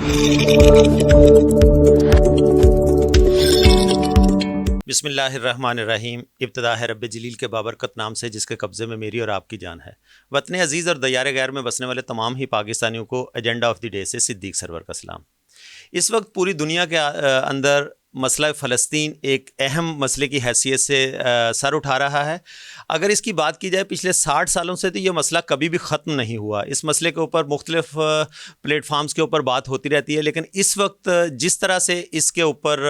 بسم اللہ الرحمن الرحیم. ابتدا ہے رب جلیل کے بابرکت نام سے جس کے قبضے میں میری اور آپ کی جان ہے. وطن عزیز اور دیار غیر میں بسنے والے تمام ہی پاکستانیوں کو ایجنڈا آف دی ڈے سے صدیق سرور کا سلام. اس وقت پوری دنیا کے اندر مسئلہ فلسطین ایک اہم مسئلے کی حیثیت سے سر اٹھا رہا ہے. اگر اس کی بات کی جائے پچھلے 60 سالوں سے تو یہ مسئلہ کبھی بھی ختم نہیں ہوا. اس مسئلے کے اوپر مختلف پلیٹ فارمز کے اوپر بات ہوتی رہتی ہے, لیکن اس وقت جس طرح سے اس کے اوپر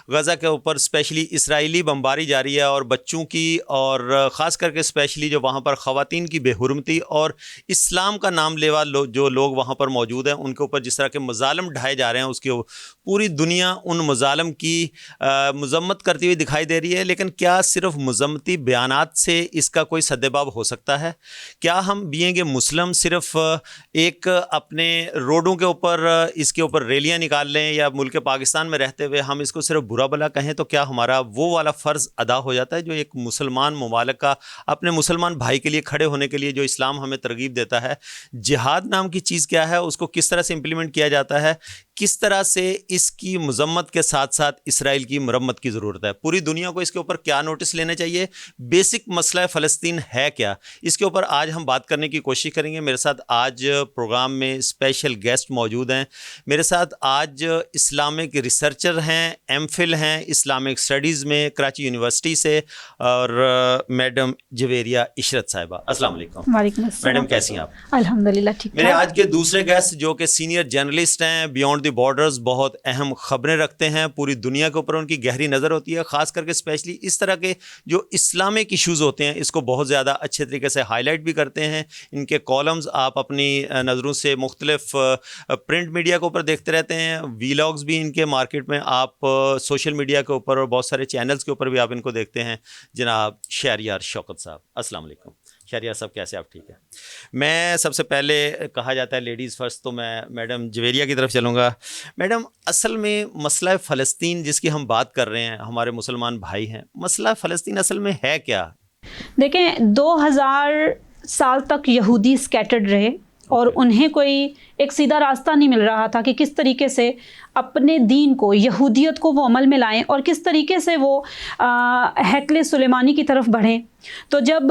غزہ کے اوپر اسپیشلی اسرائیلی بمباری جاری ہے اور بچوں کی اور خاص کر کے اسپیشلی جو وہاں پر خواتین کی بے حرمتی اور اسلام کا نام لیوا جو لوگ وہاں پر موجود ہیں ان کے اوپر جس طرح کے مظالم ڈھائے جا رہے ہیں, اس کی پوری دنیا ان مظالم کی مذمت کرتی ہوئی دکھائی دے رہی ہے. لیکن کیا صرف مذمتی بیانات سے اس کا کوئی سدباب ہو سکتا ہے؟ کیا ہم بینگ اے مسلم صرف ایک اپنے روڈوں کے اوپر اس کے اوپر ریلیاں نکال لیں یا ملک پاکستان میں رہتے ہوئے ہم اس کو صرف برا بھلا کہیں تو کیا ہمارا وہ والا فرض ادا ہو جاتا ہے جو ایک مسلمان ممالک کا اپنے مسلمان بھائی کے لیے کھڑے ہونے کے لیے جو اسلام ہمیں ترغیب دیتا ہے؟ جہاد نام کی چیز کیا ہے, اس کو کس طرح سے امپلیمنٹ کیا جاتا ہے, کس طرح سے اس کی مذمت کے ساتھ ساتھ اسرائیل کی مرمت کی ضرورت ہے, پوری دنیا کو اس کے اوپر کیا نوٹس لینے چاہیے, بیسک مسئلہ فلسطین ہے کیا, اس کے اوپر آج ہم بات کرنے کی کوشش کریں گے. میرے ساتھ آج پروگرام میں اسپیشل گیسٹ موجود ہیں. میرے ساتھ آج اسلامک ریسرچر ہیں, ایم فل ہیں اسلامک اسٹڈیز میں کراچی یونیورسٹی سے, اور میڈم جویریہ عشرت صاحبہ. السلام علیکم. وعلیکم السلام. میڈم کیسی ہیں آپ؟ الحمدللہ ٹھیک. میرے آج کے دوسرے گیسٹ جو کہ سینئر جرنلسٹ ہیں, بیونڈ دی بارڈرز بہت اہم خبریں رکھتے ہیں, پوری دنیا کے اوپر ان کی گہری نظر ہوتی ہے, خاص کر کے اسپیشلی اس طرح کے جو اسلامک ایشوز ہوتے ہیں اس کو بہت زیادہ اچھے طریقے سے ہائی لائٹ بھی کرتے ہیں. ان کے کالمز آپ اپنی نظروں سے مختلف پرنٹ میڈیا کے اوپر دیکھتے رہتے ہیں, ویلاگز بھی ان کے مارکیٹ میں آپ سوشل میڈیا کے اوپر اور بہت سارے چینلز کے اوپر بھی آپ ان کو دیکھتے ہیں. جناب شہریار شوکت صاحب, السلام علیکم. شہریار صاحب کیسے آپ؟ ٹھیک ہے. میں سب سے پہلے کہا جاتا ہے لیڈیز فرسٹ, تو میں میڈم جویریہ کی طرف چلوں گا. میڈم, اصل میں مسئلہ فلسطین جس کی ہم بات کر رہے ہیں, ہمارے مسلمان بھائی ہیں, مسئلہ فلسطین اصل میں ہے کیا؟ دیکھیں 2000 سال تک یہودی اسکیٹرڈ رہے اور انہیں کوئی ایک سیدھا راستہ نہیں مل رہا تھا کہ کس طریقے سے اپنے دین کو, یہودیت کو وہ عمل میں لائیں اور کس طریقے سے وہ ہیکل سلیمانی کی طرف بڑھیں. تو جب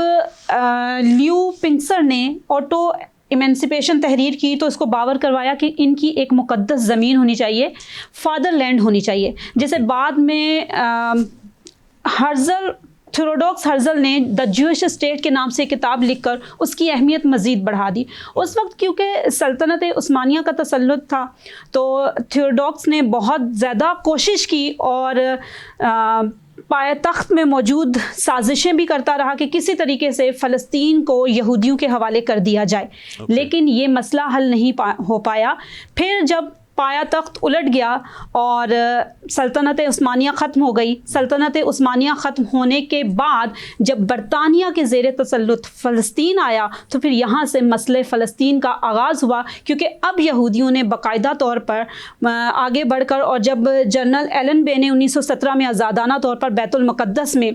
لیو پنکسر نے آٹو ایمنسپیشن تحریر کی تو اس کو باور کروایا کہ ان کی ایک مقدس زمین ہونی چاہیے, فادر لینڈ ہونی چاہیے, جیسے بعد میں تھیوڈوکس ہرزل نے دا جوئش اسٹیٹ کے نام سے کتاب لکھ کر اس کی اہمیت مزید بڑھا دی. اس وقت کیونکہ سلطنت عثمانیہ کا تسلط تھا تو تھیوڈوکس نے بہت زیادہ کوشش کی اور پائے تخت میں موجود سازشیں بھی کرتا رہا کہ کسی طریقے سے فلسطین کو یہودیوں کے حوالے کر دیا جائے. لیکن یہ مسئلہ حل نہیں ہو پایا. پھر جب پایا تخت الٹ گیا اور سلطنت عثمانیہ ختم ہو گئی, سلطنت عثمانیہ ختم ہونے کے بعد جب برطانیہ کے زیر تسلط فلسطین آیا تو پھر یہاں سے مسئلہ فلسطین کا آغاز ہوا, کیونکہ اب یہودیوں نے باقاعدہ طور پر آگے بڑھ کر, اور جب جنرل ایلن بے نے 1917 میں آزادانہ طور پر بیت المقدس میں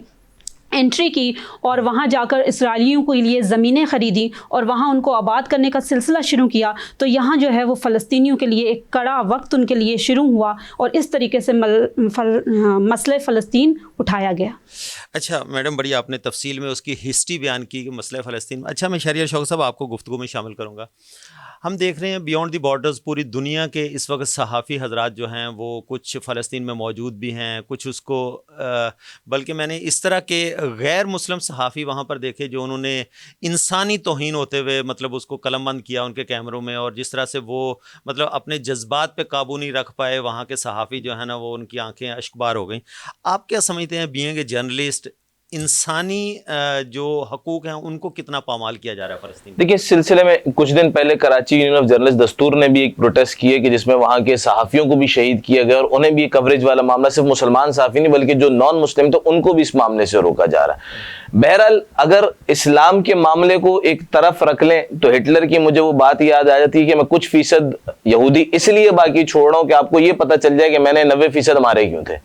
انٹری کی اور وہاں جا کر اسرائیلیوں کے لیے زمینیں خریدی اور وہاں ان کو آباد کرنے کا سلسلہ شروع کیا, تو یہاں جو ہے وہ فلسطینیوں کے لیے ایک کڑا وقت ان کے لیے شروع ہوا اور اس طریقے سے مسئلہ فلسطین اٹھایا گیا. اچھا میڈم, بڑی آپ نے تفصیل میں اس کی ہسٹری بیان کی کہ مسئلہ فلسطین. اچھا, میں شہریار شوکت صاحب آپ کو گفتگو میں شامل کروں گا. ہم دیکھ رہے ہیں بیونڈ دی بارڈرز پوری دنیا کے اس وقت صحافی حضرات جو ہیں وہ کچھ فلسطین میں موجود بھی ہیں, کچھ اس کو بلکہ میں نے اس طرح کے غیر مسلم صحافی وہاں پر دیکھے جو انہوں نے انسانی توہین ہوتے ہوئے مطلب اس کو قلم بند کیا ان کے کیمروں میں, اور جس طرح سے وہ مطلب اپنے جذبات پہ قابو نہیں رکھ پائے, وہاں کے صحافی جو ہے نا وہ ان کی آنکھیں اشکبار ہو گئیں. آپ کیا سمجھتے ہیں بینگ اے جرنلسٹ انسانی جو حقوق ہیں ان کو کتنا پامال کیا جا رہا ہے فلسطین؟ دیکھیے, اس سلسلے میں کچھ دن پہلے کراچی یونین آف جرنلسٹ دستور نے بھی ایک پروٹیسٹ کیے کہ جس میں وہاں کے صحافیوں کو بھی شہید کیا گیا, اور انہیں بھی کوریج والا معاملہ, صرف مسلمان صحافی نہیں بلکہ جو نان مسلم تو ان کو بھی اس معاملے سے روکا جا رہا ہے. بہرحال اگر اسلام کے معاملے کو ایک طرف رکھ لیں تو ہٹلر کی مجھے وہ بات یاد آ جاتی ہے کہ میں کچھ فیصد یہودی اس لیے باقی چھوڑ رہا ہوں کہ آپ کو یہ پتہ چل جائے کہ میں نے 90% ہمارے کیوں تھے.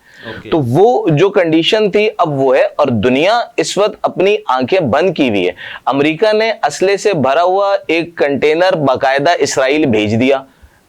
تو وہ جو کنڈیشن تھی اب وہ ہے, اور دنیا اس وقت اپنی آنکھیں بند کی ہوئی ہے. امریکہ نے اسلحے سے بھرا ہوا ایک کنٹینر باقاعدہ اسرائیل بھیج دیا,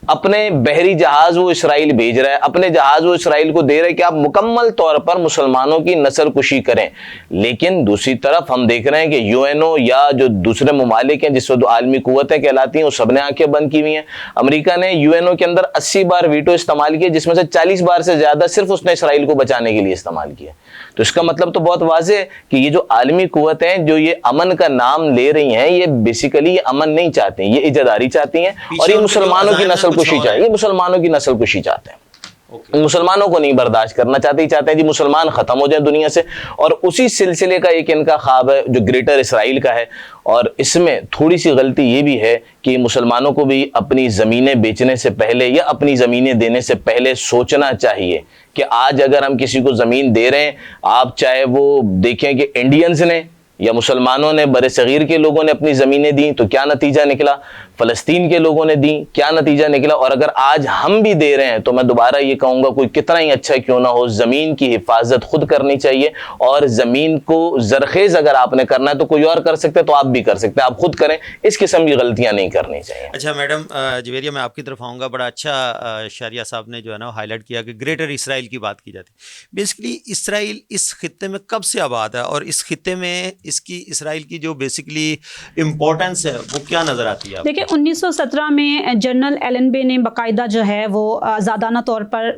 اپنے بحری جہاز وہ اسرائیل بھیج رہا ہے, اپنے جہاز وہ اسرائیل کو دے رہے ہیں کہ آپ مکمل طور پر مسلمانوں کی نسل کشی کریں. لیکن دوسری طرف ہم دیکھ رہے ہیں کہ یو این او یا جو دوسرے ممالک ہیں جس وقت عالمی قوتیں کہلاتی ہیں, وہ سب نے آنکھیں بند کی ہوئی ہیں. امریکہ نے یو این او کے اندر 80 بار ویٹو استعمال کیا, جس میں سے 40 بار سے زیادہ صرف اس نے اسرائیل کو بچانے کے لیے استعمال کیا. تو اس کا مطلب تو بہت واضح ہے کہ یہ جو عالمی قوتیں جو یہ امن کا نام لے رہی ہیں, یہ بیسیکلی یہ امن نہیں چاہتی ہیں, یہ عزاداری چاہتی ہیں, اور یہ مسلمانوں کی نسل کشی چاہتے ہیں. یہ مسلمانوں کی نسل کشی چاہتے ہیں, مسلمانوں کو نہیں برداشت کرنا چاہتے, چاہتے ہیں جی مسلمان ختم ہو جائیں دنیا سے. اور اسی سلسلے کا ایک ان کا خواب ہے جو گریٹر اسرائیل کا ہے. اور اس میں تھوڑی سی غلطی یہ بھی ہے کہ مسلمانوں کو بھی اپنی زمینیں بیچنے سے پہلے یا اپنی زمینیں دینے سے پہلے سوچنا چاہیے کہ آج اگر ہم کسی کو زمین دے رہے ہیں, آپ چاہے وہ دیکھیں کہ انڈینز نے یا مسلمانوں نے بر صغیر کے لوگوں نے اپنی زمینیں دیں تو کیا نتیجہ نکلا, فلسطین کے لوگوں نے دیں کیا نتیجہ نکلا, اور اگر آج ہم بھی دے رہے ہیں تو میں دوبارہ یہ کہوں گا کوئی کتنا ہی اچھا کیوں نہ ہو, زمین کی حفاظت خود کرنی چاہیے. اور زمین کو زرخیز اگر آپ نے کرنا ہے تو کوئی اور کر سکتے ہے تو آپ بھی کر سکتے ہیں, آپ خود کریں, اس قسم کی غلطیاں نہیں کرنی چاہیے. اچھا میڈم جویریہ, میں آپ کی طرف آؤں گا. بڑا اچھا شاریہ صاحب نے جو ہے نا ہائی لائٹ کیا کہ گریٹر اسرائیل کی بات کی جاتی ہے. بیسکلی اسرائیل اس خطے میں کب سے آباد ہے, اور اس خطے میں اس کی اسرائیل کی جو بیسکلی امپورٹنس ہے وہ کیا نظر آتی ہے؟ دیکھیں 1917 میں جنرل ایلن بے نے باقاعدہ جو ہے وہ آزادانہ طور پر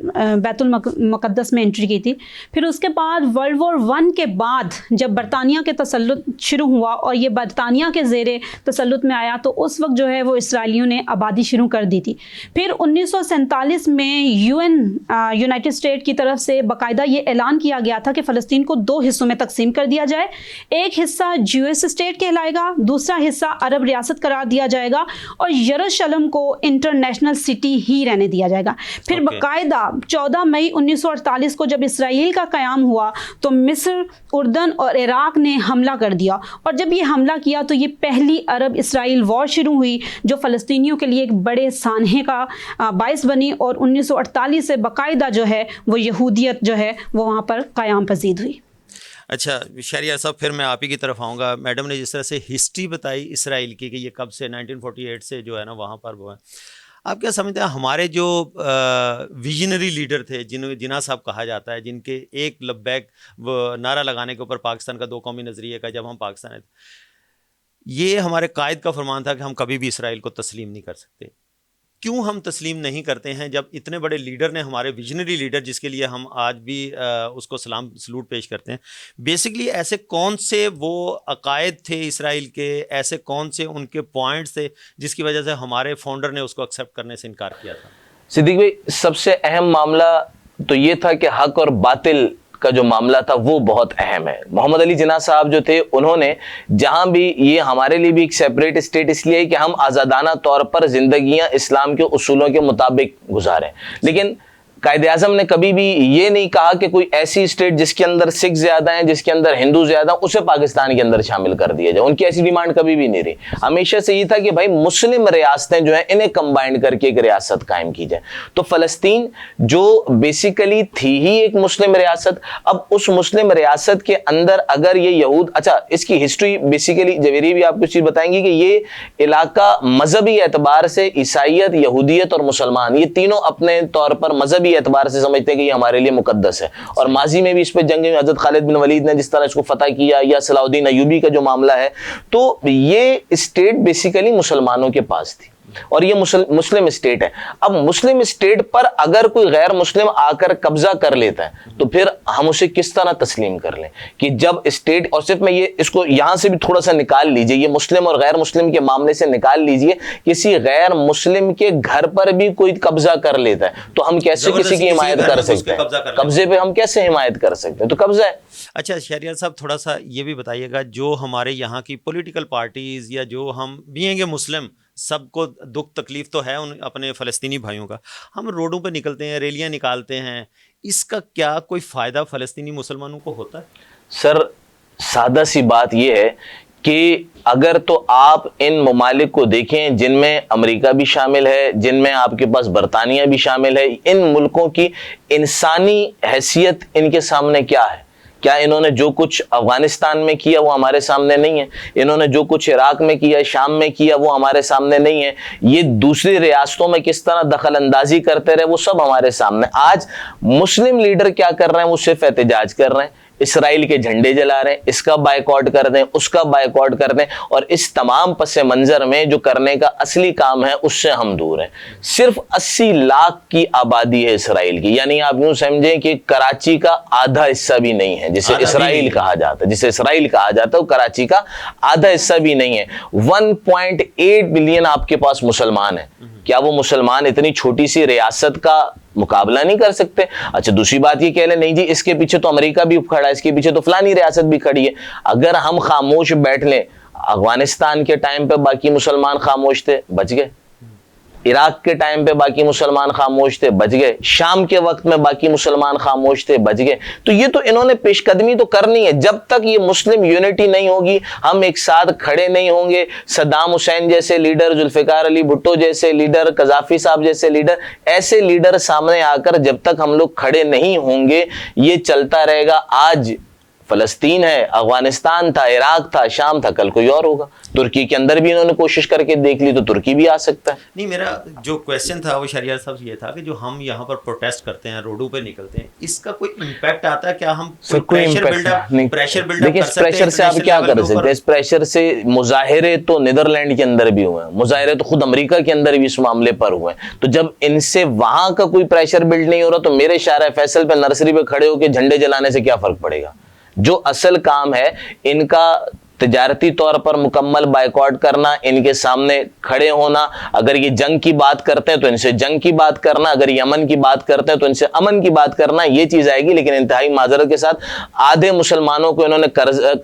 بیت المقدس میں انٹری کی تھی. پھر اس کے بعد ورلڈ وار 1 کے بعد جب برطانیہ کے تسلط شروع ہوا اور یہ برطانیہ کے زیر تسلط میں آیا تو اس وقت جو ہے وہ اسرائیلیوں نے آبادی شروع کر دی تھی. پھر 1947 میں یونائٹڈ اسٹیٹ کی طرف سے باقاعدہ یہ اعلان کیا گیا تھا کہ فلسطین کو 2 حصوں میں تقسیم کر دیا جائے. ایک حصہ جیوش اسٹیٹ کہلائے گا, دوسرا حصہ عرب ریاست قرار دیا جائے گا, اور یروشلم کو انٹرنیشنل سٹی ہی رہنے دیا جائے گا. پھر باقاعدہ 14 مئی 1948 کو جب اسرائیل کا قیام ہوا تو مصر, اردن اور عراق نے حملہ کر دیا, اور جب یہ حملہ کیا تو یہ پہلی عرب اسرائیل وار شروع ہوئی جو فلسطینیوں کے لیے ایک بڑے سانحے کا باعث بنی, اور 1948 سے باقاعدہ جو ہے وہ یہودیت جو ہے وہ وہاں پر قیام پذیر ہوئی. اچھا شہریار صاحب, پھر میں آپ ہی کی طرف آؤں گا. میڈم نے جس طرح سے ہسٹری بتائی اسرائیل کی کہ یہ کب سے 1948 سے جو ہے نا وہاں پر وہ ہے, آپ کیا سمجھتے ہیں ہمارے جو ویژنری لیڈر تھے جنہیں جناح صاحب کہا جاتا ہے, جن کے ایک لبیک وہ نعرہ لگانے کے اوپر پاکستان کا 2 قومی نظریے کا جب ہم پاکستان ہے, یہ ہمارے قائد کا فرمان تھا کہ ہم کبھی بھی اسرائیل کو تسلیم نہیں کر سکتے. کیوں ہم تسلیم نہیں کرتے ہیں جب اتنے بڑے لیڈر نے, ہمارے ویژنری لیڈر جس کے لیے ہم آج بھی اس کو سلوٹ پیش کرتے ہیں, بیسکلی ایسے کون سے وہ عقائد تھے اسرائیل کے, ایسے کون سے ان کے پوائنٹس تھے جس کی وجہ سے ہمارے فاؤنڈر نے اس کو ایکسیپٹ کرنے سے انکار کیا تھا؟ صدیق بھائی, سب سے اہم معاملہ تو یہ تھا کہ حق اور باطل کا جو معاملہ تھا وہ بہت اہم ہے. محمد علی جناح صاحب جو تھے انہوں نے جہاں بھی, یہ ہمارے لیے بھی ایک سیپریٹ اسٹیٹ اس لیے کہ ہم آزادانہ طور پر زندگیاں اسلام کے اصولوں کے مطابق گزاریں, لیکن قائد اعظم نے کبھی بھی یہ نہیں کہا کہ کوئی ایسی اسٹیٹ جس کے اندر سکھ زیادہ ہیں, جس کے اندر ہندو زیادہ ہیں, اسے پاکستان کے اندر شامل کر دیا جائے. ان کی ایسی ڈیمانڈ کبھی بھی نہیں رہی. ہمیشہ سے یہ تھا کہ بھائی مسلم ریاستیں جو ہیں انہیں کمبائنڈ کر کے ایک ریاست قائم کی جائے. تو فلسطین جو بیسیکلی تھی ہی ایک مسلم ریاست, اب اس مسلم ریاست کے اندر اگر یہ یہود, اچھا اس کی ہسٹری بیسیکلی جویری بھی آپ کو چیز بتائیں گی کہ یہ علاقہ مذہبی اعتبار سے عیسائیت, یہودیت اور مسلمان یہ تینوں اپنے طور پر مذہبی اعتبار سے سمجھتے ہیں کہ یہ ہمارے لیے مقدس ہے. اور ماضی میں بھی اس پہ جنگ میں حضرت خالد بن ولید نے جس طرح اس کو فتح کیا, یا صلاح الدین ایوبی کا جو معاملہ ہے, تو یہ اسٹیٹ بیسیکلی مسلمانوں کے پاس تھی اور یہ مسلم اسٹیٹ ہے. اب مسلم اسٹیٹ پر اگر کوئی غیر مسلم آ کر قبضہ کر لیتا ہے تو پھر ہم اسے کس طرح تسلیم کر لیں کہ جب اسٹیٹ, اور صرف میں یہ اس کو یہاں سے بھی تھوڑا سا نکال لیجئے, یہ مسلم اور غیر مسلم کے معاملے سے نکال لیجئے, کسی غیر مسلم کے گھر پر بھی کوئی قبضہ کر لیتا ہے تو ہم کیسے کسی کی حمایت کر سکتے ہیں؟ قبضے پہ ہم کیسے حمایت کر سکتے ہیں؟ تو قبضہ ہے. اچھا شہریار صاحب, تھوڑا سا یہ بھی بتائیے گا, جو ہمارے یہاں کی پولیٹیکل پارٹیز یا جو ہم بینگ اے مسلم, سب کو دکھ تکلیف تو ہے ان اپنے فلسطینی بھائیوں کا, ہم روڈوں پہ نکلتے ہیں, ریلیاں نکالتے ہیں, اس کا کیا کوئی فائدہ فلسطینی مسلمانوں کو ہوتا ہے؟ سر سادہ سی بات یہ ہے کہ اگر تو آپ ان ممالک کو دیکھیں جن میں امریکہ بھی شامل ہے, جن میں آپ کے پاس برطانیہ بھی شامل ہے, ان ملکوں کی انسانی حیثیت ان کے سامنے کیا ہے؟ کیا انہوں نے جو کچھ افغانستان میں کیا وہ ہمارے سامنے نہیں ہے؟ انہوں نے جو کچھ عراق میں کیا، شام میں کیا، وہ ہمارے سامنے نہیں ہے؟ یہ دوسری ریاستوں میں کس طرح دخل اندازی کرتے رہے، وہ سب ہمارے سامنے۔ آج مسلم لیڈر کیا کر رہے ہیں؟ وہ صرف احتجاج کر رہے ہیں، اسرائیل کے جھنڈے جلا رہے ہیں، اس کا بائیکاٹ کر دیں، اس کا بائیکاٹ کر دیں، اور اس تمام پس منظر میں جو کرنے کا اصلی کام ہے اس سے ہم دور ہیں۔ صرف 80 لاکھ کی آبادی ہے اسرائیل کی، یعنی آپ یوں سمجھیں کہ کراچی کا آدھا حصہ بھی نہیں ہے جسے اسرائیل کہا جاتا ہے، جسے اسرائیل کہا جاتا ہے، وہ کراچی کا آدھا حصہ بھی نہیں ہے۔ 1.8 بلین آپ کے پاس مسلمان ہیں، کیا وہ مسلمان اتنی چھوٹی سی ریاست کا مقابلہ نہیں کر سکتے؟ اچھا دوسری بات یہ کہہ لیں نہیں جی اس کے پیچھے تو امریکہ بھی کھڑا ہے، اس کے پیچھے تو فلانی ریاست بھی کھڑی ہے۔ اگر ہم خاموش بیٹھ لیں، افغانستان کے ٹائم پہ باقی مسلمان خاموش تھے، بچ گئے، عراق کے ٹائم پہ باقی مسلمان خاموش تھے، بچ گئے، شام کے وقت میں باقی مسلمان خاموش تھے، بچ گئے۔ تو یہ تو انہوں نے پیش قدمی تو کرنی ہے، جب تک یہ مسلم یونٹی نہیں ہوگی، ہم ایک ساتھ کھڑے نہیں ہوں گے، صدام حسین جیسے لیڈر، ذوالفقار علی بھٹو جیسے لیڈر، قذافی صاحب جیسے لیڈر، ایسے لیڈر سامنے آ کر جب تک ہم لوگ کھڑے نہیں ہوں گے یہ چلتا رہے گا۔ آج فلسطین ہے، افغانستان تھا، عراق تھا، شام تھا، کل کوئی اور ہوگا۔ ترکی کے اندر بھی انہوں نے کوشش کر کے دیکھ لی تو ترکی بھی آ سکتا ہے۔ نہیں، میرا جو کویسچن تھا وہ شہریار صاحب یہ تھا کہ جو ہم یہاں پر پروٹیسٹ کرتے ہیں، روڈوں پہ نکلتے ہیں، اس کا کوئی امپیکٹ آتا ہے کیا؟ ہم پریشر بلڈ اپ کر سکتے ہیں؟ اس پریشر سے آپ کیا کر سکتے ہیں؟ اس پریشر سے مظاہرے تو نیدرلینڈ کے اندر بھی ہوئے ہیں، مظاہرے تو خود امریکہ کے اندر بھی اس معاملے پر ہوئے ہیں۔ تو جب ان سے وہاں کا کوئی پریشر بلڈ نہیں ہو رہا تو میرے شارع فیصل پہ نرسری پہ کھڑے ہو کے جھنڈے جلانے سے کیا فرق پڑے گا؟ جو اصل کام ہے ان کا تجارتی طور پر مکمل بائیکاٹ کرنا، ان کے سامنے کھڑے ہونا، اگر یہ جنگ کی بات کرتے ہیں تو ان سے جنگ کی بات کرنا، اگر یہ امن کی بات کرتے ہیں تو ان سے امن کی بات کرنا، یہ چیز آئے گی۔ لیکن انتہائی معذرت کے ساتھ آدھے مسلمانوں کو انہوں نے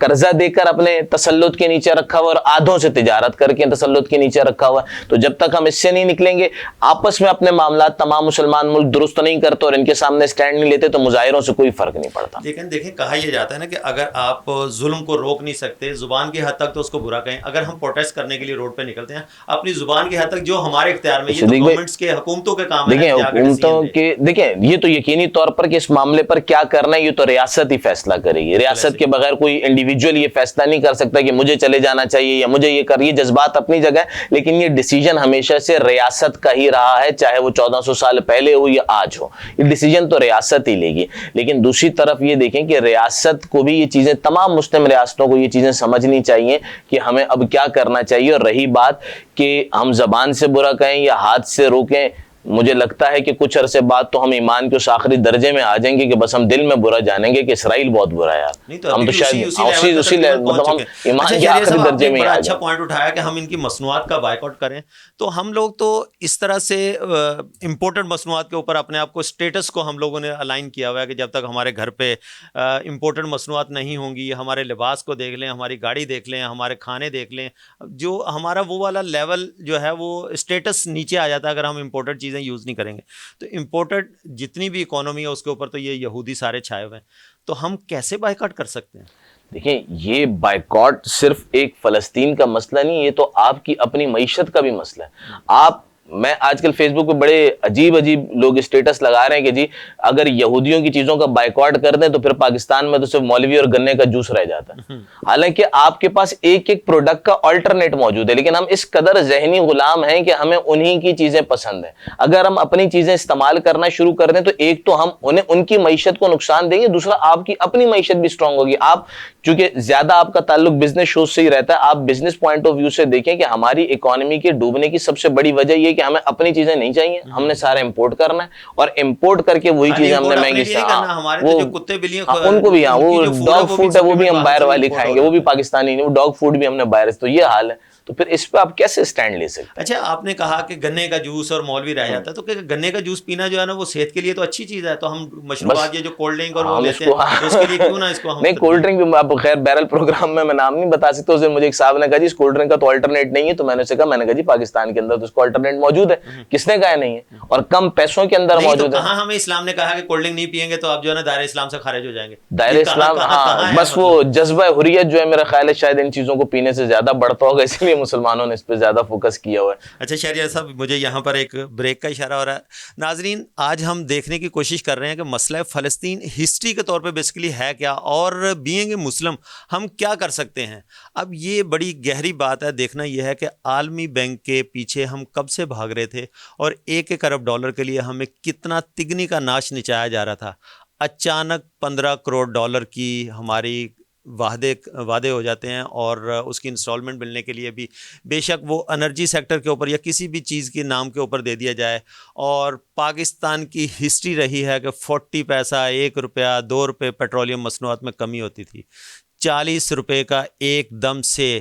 قرضہ دے کر اپنے تسلط کے نیچے رکھا ہوا اور آدھوں سے تجارت کر کے تسلط کے نیچے رکھا ہوا ہے۔ تو جب تک ہم اس سے نہیں نکلیں گے، آپس میں اپنے معاملات تمام مسلمان ملک درست نہیں کرتے اور ان کے سامنے سٹینڈ نہیں لیتے تو مظاہروں سے کوئی فرق نہیں پڑتا۔ لیکن دیکھیں کہا یہ جاتا ہے نا کہ اگر آپ ظلم کو روک نہیں سکتے، زبان کی حد تک تو اس کو برا کہیں، اگر ہم پروٹیسٹ کرنے کے لیے روڈ پہ نکلتے ہیں اپنی زبان کی حد تک جو ہمارے اختیار میں، یہ تو گورنمنٹس کے، حکومتوں کے کام ہے۔ دیکھیں حکومتوں کے، دیکھیں یہ تو یقینی طور پر کہ اس معاملے پر کیا کرنا ہے یہ تو ریاست ہی فیصلہ کرے گی۔ ریاست کے بغیر کوئی انڈیویجول یہ فیصلہ نہیں کر سکتا کہ مجھے چلے جانا چاہیے یا مجھے یہ کریے۔ جذبات اپنی جگہ ہے لیکن یہ ڈیسیجن ہمیشہ سے ریاست کا ہی رہا ہے، چاہے وہ 1400 سال پہلے ہو یا آج ہو، یہ ڈیسیجن تو ریاست ہی لے گی۔ لیکن دوسری طرف یہ دیکھیں کہ ریاست کو بھی یہ چیزیں، تمام مسلم ریاستوں کو یہ چیزیں سمجھنی چاہیے کہ ہمیں اب کیا کرنا چاہیے۔ اور رہی بات کہ ہم زبان سے برا کہیں یا ہاتھ سے روکیں، مجھے لگتا ہے کہ کچھ عرصے بعد تو ہم ایمان کے اس آخری درجے میں آ جائیں گے کہ بس ہم دل میں برا جانیں گے کہ اسرائیل بہت برا ہے یار۔ ہم تو شاید اسی مطلب ہم ایمان کے آخری درجے میں آ اچھا پوائنٹ اٹھایا کہ ہم ان کی مصنوعات کا بائیکاٹ کریں، تو ہم لوگ تو اس طرح سے امپورٹڈ مصنوعات کے اوپر اپنے آپ کو اسٹیٹس کو ہم لوگوں نے الائن کیا ہوا ہے کہ جب تک ہمارے گھر پہ امپورٹڈ مصنوعات نہیں ہوں گی، ہمارے لباس کو دیکھ لیں، ہماری گاڑی دیکھ لیں، ہمارے کھانے دیکھ لیں، جو ہمارا وہ والا لیول جو ہے وہ اسٹیٹس نیچے آ جاتا ہے اگر ہم امپورٹڈ چیزیں یوز نہیں کریں گے۔ تو امپورٹڈ جتنی بھی اکانومی ہے اس کے اوپر تو یہ یہودی سارے چھائے ہوئے ہیں، تو ہم کیسے بائیکاٹ کر سکتے ہیں؟ دیکھیں یہ بائیکاٹ صرف ایک فلسطین کا مسئلہ نہیں، یہ تو آپ کی اپنی معیشت کا بھی مسئلہ ہے۔ میں آج کل فیس بک پہ بڑے عجیب لوگ اسٹیٹس لگا رہے ہیں کہ جی اگر یہودیوں کی چیزوں کا بائیکاٹ کر دیں تو پھر پاکستان میں تو صرف مولوی اور گنے کا جوس رہ جاتا ہے۔ حالانکہ آپ کے پاس ایک ایک پروڈکٹ کا آلٹرنیٹ موجود ہے، لیکن ہم اس قدر ذہنی غلام ہیں کہ ہمیں انہی کی چیزیں پسند ہیں۔ اگر ہم اپنی چیزیں استعمال کرنا شروع کر دیں تو ایک تو ہم انہیں ان کی معیشت کو نقصان دیں گے، دوسرا آپ کی اپنی معیشت بھی اسٹرانگ ہوگی۔ آپ چونکہ زیادہ آپ کا تعلق بزنس شوز سے ہی رہتا ہے، آپ بزنس پوائنٹ آف ویو سے دیکھیں کہ ہماری اکانومی کے ڈوبنے کی سب سے بڑی وجہ یہ کہ ہمیں اپنی چیزیں نہیں چاہیے، ہم نے سارا امپورٹ کرنا ہے اور امپورٹ کر کے وہی چیزیں ہم نے مہنگی سے، ان کو بھی، ہاں وہ ڈاگ فوڈ ہے وہ بھی ہم باہر والی کھائیں گے، وہ بھی پاکستانی نہیں، وہ ڈاگ فوڈ بھی ہم نے باہر، تو یہ حال ہے۔ تو پھر اس پہ آپ کیسے سٹینڈ لے سکتے؟ اچھا آپ نے کہا کہ گنے کا جوس اور مولوی رہ جاتا ہے، تو کہ گنے کا جوس پینا جو ہے نا وہ صحت کے لیے تو اچھی چیز ہے، تو ہم مشروبات یہ جو کولڈ ڈرنک اور وہ لیتے ہیں اس کے لیے کیوں نہ اس کو ہم، نہیں کولڈ ڈرنک بھی آپ خیر بہرحال پروگرام میں نام نہیں بتا سکتا، اس دن مجھے ایک صاحب نے کہا جی اس کولڈ ڈرنک کا تو الٹرنیٹ نہیں ہے، تو میں نے اسے کہا، میں نے کہا جی پاکستان کے اندر تو اس کو الٹرنیٹ موجود ہے، کس نے کہا نہیں ہے، اور کم پیسوں کے اندر موجود ہے۔ کہاں ہمیں اسلام نے کہا کہ کولڈ ڈرنک نہیں پیئیں گے تو آپ جو ہے نا دائرہ اسلام سے خارج ہو جائیں گے؟ دائرہ اسلام، ہاں بس وہ جذبہ حریت جو ہے میرا خیال ہے شاید ان چیزوں کو پینے سے زیادہ بڑھتا ہوگا، اس لیے لیے مسلمانوں نے اس پہ زیادہ فوکس کیا ہوا ہے. اچھا شہریار صاحب، مجھے یہاں پر ایک بریک کا اشارہ ہو رہا ہے. ناظرین، آج ہم دیکھنے کی کوشش کر رہے ہیں کہ مسئلہ فلسطین ہسٹری کے طور پہ بیسیکلی ہے کیا، اور بینگ اے مسلم ہم کیا کر سکتے ہیں. اب یہ بڑی گہری بات ہے. دیکھنا یہ ہے کہ عالمی بینک کے پیچھے ہم کب سے بھاگ رہے تھے، اور $1 ارب کے لیے ہمیں کتنا تگنی کا ناچ نچایا جا رہا تھا. اچانک $15 کروڑ کی ہماری وعدے ہو جاتے ہیں، اور اس کی انسٹالمنٹ ملنے کے لیے بھی بے شک وہ انرجی سیکٹر کے اوپر یا کسی بھی چیز کے نام کے اوپر دے دیا جائے. اور پاکستان کی ہسٹری رہی ہے کہ 40 پیسہ، 1 روپیہ، 2 روپے پیٹرولیم مصنوعات میں کمی ہوتی تھی. 40 روپے کا ایک دم سے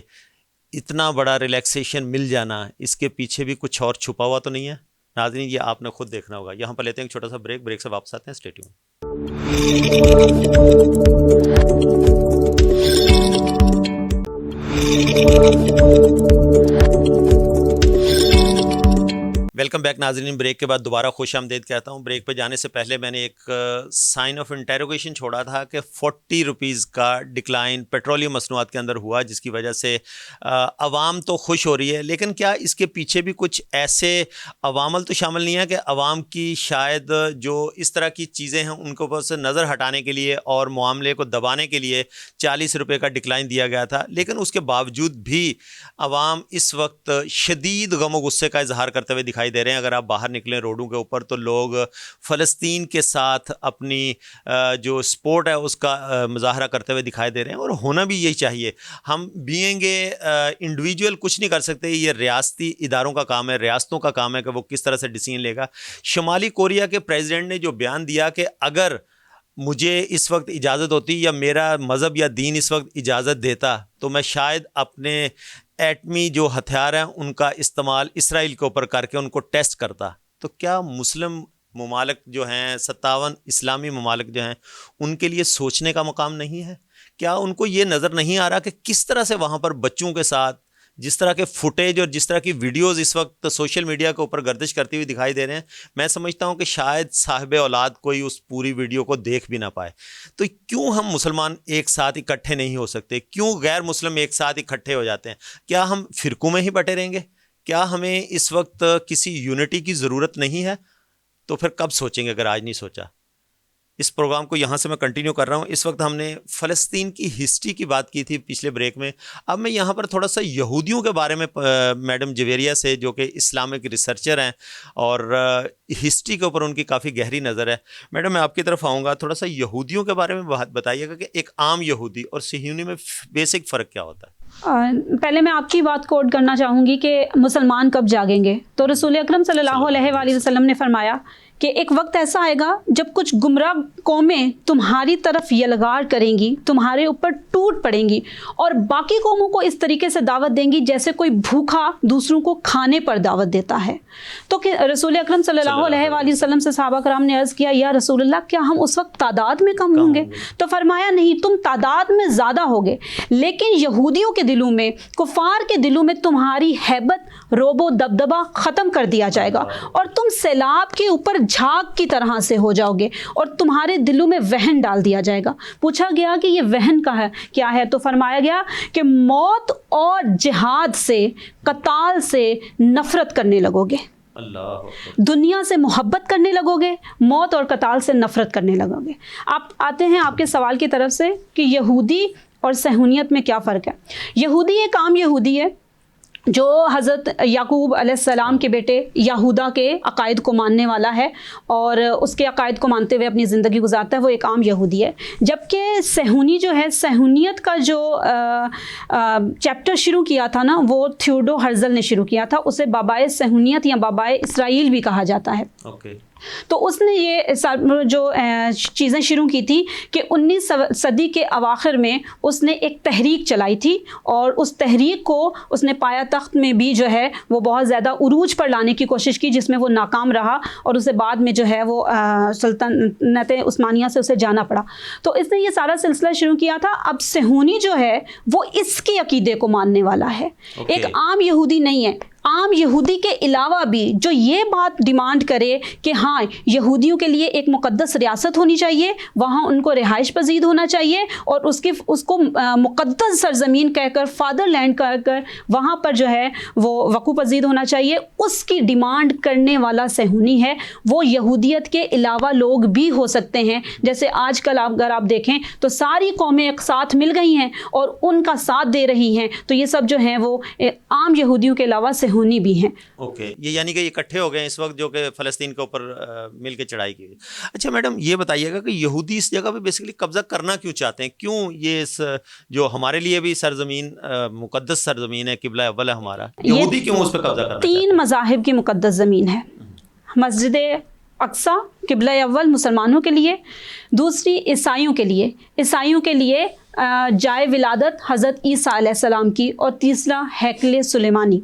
اتنا بڑا ریلیکسیشن مل جانا، اس کے پیچھے بھی کچھ اور چھپا ہوا تو نہیں ہے. ناظرین، یہ آپ نے خود دیکھنا ہوگا. یہاں پر لیتے ہیں ایک چھوٹا سا بریک سے واپس آتے ہیں. Stay tune. ویلکم بیک ناظرین. بریک کے بعد دوبارہ خوش آمدید کہتا ہوں. بریک پہ جانے سے پہلے میں نے ایک سائن آف انٹیروگیشن چھوڑا تھا کہ 40 روپیز کا ڈکلائن پیٹرولیم مصنوعات کے اندر ہوا، جس کی وجہ سے عوام تو خوش ہو رہی ہے، لیکن کیا اس کے پیچھے بھی کچھ ایسے عوامل تو شامل نہیں ہے کہ عوام کی شاید جو اس طرح کی چیزیں ہیں ان کے اوپر سے نظر ہٹانے کے لیے اور معاملے کو دبانے کے لیے 40 روپے کا ڈکلائن دیا گیا تھا، لیکن اس کے باوجود بھی عوام اس وقت شدید غم و غصے کا اظہار کرتے ہوئے دکھائی دے رہے ہیں. اگر آپ باہر نکلیں روڈوں کے اوپر تو لوگ فلسطین کے ساتھ اپنی جو سپورٹ ہے اس کا مظاہرہ کرتے ہوئے دکھائی دے رہے ہیں، اور ہونا بھی یہی چاہیے. ہم بینگ اے انڈیویجول کچھ نہیں کر سکتے. یہ ریاستی اداروں کا کام ہے، ریاستوں کا کام ہے کہ وہ کس طرح سے ڈیسیژن لے گا. شمالی کوریا کے پریزیڈنٹ نے جو بیان دیا کہ اگر مجھے اس وقت اجازت ہوتی یا میرا مذہب یا دین اس وقت اجازت دیتا تو میں شاید اپنے ایٹمی جو ہتھیار ہیں ان کا استعمال اسرائیل کے اوپر کر کے ان کو ٹیسٹ کرتا. تو کیا مسلم ممالک جو ہیں، 57 اسلامی ممالک جو ہیں، ان کے لیے سوچنے کا مقام نہیں ہے؟ کیا ان کو یہ نظر نہیں آ رہا کہ کس طرح سے وہاں پر بچوں کے ساتھ جس طرح کے فوٹیج اور جس طرح کی ویڈیوز اس وقت سوشل میڈیا کے اوپر گردش کرتی ہوئی دکھائی دے رہے ہیں؟ میں سمجھتا ہوں کہ شاید صاحب اولاد کوئی اس پوری ویڈیو کو دیکھ بھی نہ پائے. تو کیوں ہم مسلمان ایک ساتھ اکٹھے نہیں ہو سکتے؟ کیوں غیر مسلم ایک ساتھ اکٹھے ہو جاتے ہیں؟ کیا ہم فرقوں میں ہی بٹے رہیں گے؟ کیا ہمیں اس وقت کسی یونٹی کی ضرورت نہیں ہے؟ تو پھر کب سوچیں گے اگر آج نہیں سوچا؟ اس پروگرام کو یہاں سے میں کنٹینیو کر رہا ہوں. اس وقت ہم نے فلسطین کی ہسٹری کی بات کی تھی پچھلے بریک میں. اب میں یہاں پر تھوڑا سا یہودیوں کے بارے میں میڈم جویریہ سے، جو کہ اسلامک ریسرچر ہیں اور ہسٹری کے اوپر ان کی کافی گہری نظر ہے. میڈم میں آپ کی طرف آؤں گا. تھوڑا سا یہودیوں کے بارے میں بتائیے گا کہ ایک عام یہودی اور صہیونی میں بیسک فرق کیا ہوتا ہے؟ پہلے میں آپ کی بات کوٹ کرنا چاہوں گی کہ مسلمان کب جاگیں گے. تو رسول اکرم صلی اللہ علیہ وآلہ وسلم نے فرمایا کہ ایک وقت ایسا آئے گا جب کچھ گمراہ قومیں تمہاری طرف یلغار کریں گی، تمہارے اوپر ٹوٹ پڑیں گی، اور باقی قوموں کو اس طریقے سے دعوت دیں گی جیسے کوئی بھوکا دوسروں کو کھانے پر دعوت دیتا ہے. تو کہ رسول اکرم صلی اللہ علیہ وآلہ وسلم سے صحابہ کرام نے عرض کیا، یا رسول اللہ کیا ہم اس وقت تعداد میں کم ہوں گے؟ تو فرمایا نہیں، تم تعداد میں زیادہ ہوگے، لیکن یہودیوں کے دلوں میں، کفار کے دلوں میں تمہاری ہیبت، روب و دبدبہ ختم کر دیا جائے گا، اور تم سیلاب کے اوپر جھاگ کی طرح سے ہو جاؤ گے، اور تمہارے دلوں میں وہن ڈال دیا جائے گا. پوچھا گیا کہ یہ وہن کا ہے کیا ہے؟ تو فرمایا گیا کہ موت اور جہاد سے، قتال سے نفرت کرنے لگو گے. دنیا سے محبت کرنے لگو گے، موت اور قتال سے نفرت کرنے لگو گے. آپ آتے ہیں آپ کے سوال کی طرف سے کہ یہودی اور صہیونیت میں کیا فرق ہے. یہودی ایک عام یہودی ہے جو حضرت یعقوب علیہ السلام کے بیٹے یہودا کے عقائد کو ماننے والا ہے اور اس کے عقائد کو مانتے ہوئے اپنی زندگی گزارتا ہے. وہ ایک عام یہودی ہے. جبکہ صہیونی جو ہے، صہیونیت کا جو چیپٹر شروع کیا تھا نا، وہ تھیوڈو ہرزل نے شروع کیا تھا. اسے بابائے صہیونیت یا بابائے اسرائیل بھی کہا جاتا ہے. تو اس نے یہ جو چیزیں شروع کی تھی کہ 19 صدی کے اواخر میں اس نے ایک تحریک چلائی تھی، اور اس تحریک کو اس نے پایا تخت میں بھی جو ہے وہ بہت زیادہ عروج پر لانے کی کوشش کی، جس میں وہ ناکام رہا، اور اسے بعد میں جو ہے وہ سلطنت عثمانیہ سے اسے جانا پڑا. تو اس نے یہ سارا سلسلہ شروع کیا تھا. اب صہیونی جو ہے وہ اس کے عقیدے کو ماننے والا ہے، ایک عام یہودی نہیں ہے. عام یہودی کے علاوہ بھی جو یہ بات ڈیمانڈ کرے کہ ہاں یہودیوں کے لیے ایک مقدس ریاست ہونی چاہیے, وہاں ان کو رہائش پذیر ہونا چاہیے, اور اس کو مقدس سرزمین کہہ کر, فادر لینڈ کہہ کر وہاں پر جو ہے وہ وقوع پذیر ہونا چاہیے, اس کی ڈیمانڈ کرنے والا صہیونی ہے. وہ یہودیت کے علاوہ لوگ بھی ہو سکتے ہیں, جیسے آج کل اگر آپ دیکھیں تو ساری قومیں ایک ساتھ مل گئی ہیں اور ان کا ساتھ دے رہی ہیں, تو یہ سب جو ہیں وہ عام یہودیوں کے علاوہ صہیونی بھی ہیں. اوکے, یہ یعنی کہ اکٹھے ہو گئے اس وقت جو کہ فلسطین کے اوپر مل کے چڑھائی کی. اچھا میڈم, یہ بتائیے گا کہ یہودی اس جگہ پہ بیسیکلی قبضہ کرنا کیوں چاہتے ہیں, کیوں یہ اس جو ہمارے لیے بھی سرزمین مقدس سرزمین ہے, قبلہ اول ہے ہمارا, یہودی کیوں اس پہ قبضہ کرنا چاہتے ہیں؟ 3 مذاہب کی مقدس زمین ہے. مسجد اقصیٰ قبلہ اول مسلمانوں کے لیے, دوسری عیسائیوں کے لیے جائے ولادت حضرت عیسیٰ علیہ السلام کی, اور تیسرا ہیکل سلیمانی.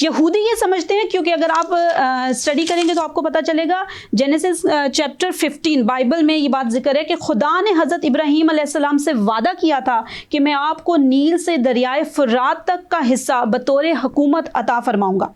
یہودی یہ سمجھتے ہیں, کیونکہ اگر آپ اسٹڈی کریں گے تو آپ کو پتہ چلے گا, جینیسس چیپٹر 15 بائبل میں یہ بات ذکر ہے کہ خدا نے حضرت ابراہیم علیہ السلام سے وعدہ کیا تھا کہ میں آپ کو نیل سے دریائے فرات تک کا حصہ بطور حکومت عطا فرماؤں گا.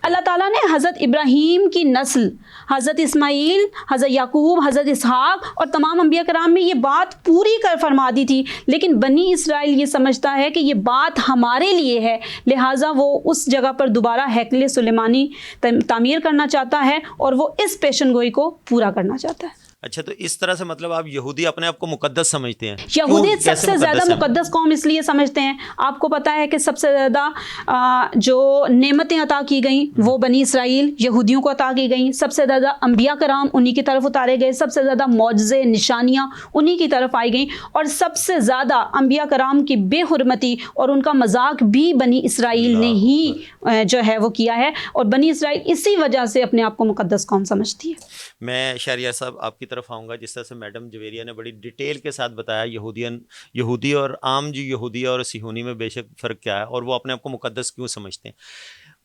اللہ تعالیٰ نے حضرت ابراہیم کی نسل حضرت اسماعیل, حضرت یعقوب, حضرت اسحاق اور تمام انبیاء کرام میں یہ بات پوری کر فرما دی تھی, لیکن بنی اسرائیل یہ سمجھتا ہے کہ یہ بات ہمارے لیے ہے, لہٰذا وہ اس جگہ پر دوبارہ ہیکل سلیمانی تعمیر کرنا چاہتا ہے, اور وہ اس پیشن گوئی کو پورا کرنا چاہتا ہے. اچھا, تو اس طرح سے مطلب آپ یہودی اپنے آپ کو مقدس سمجھتے ہیں؟ یہودی سب سے زیادہ مقدس قوم اس لیے سمجھتے ہیں, آپ کو پتا ہے کہ سب سے زیادہ جو نعمتیں عطا کی گئیں وہ بنی اسرائیل یہودیوں کو عطا کی گئیں, سب سے زیادہ انبیاء کرام انہی کی طرف اتارے گئے, سب سے زیادہ معجزے نشانیاں انہی کی طرف آئی گئیں, اور سب سے زیادہ انبیاء کرام کی بے حرمتی اور ان کا مذاق بھی بنی اسرائیل نے ہی جو ہے وہ کیا ہے, اور بنی اسرائیل اسی وجہ سے اپنے آپ کو مقدس قوم سمجھتی ہے. میں شہریار صاحب آپ کی طرف آؤں گا, جس طرح سے میڈم جویریہ نے بڑی ڈیٹیل کے ساتھ بتایا یہودی اور عام جو یہودی اور صہیونی میں بے شک فرق کیا ہے, اور وہ اپنے آپ کو مقدس کیوں سمجھتے ہیں.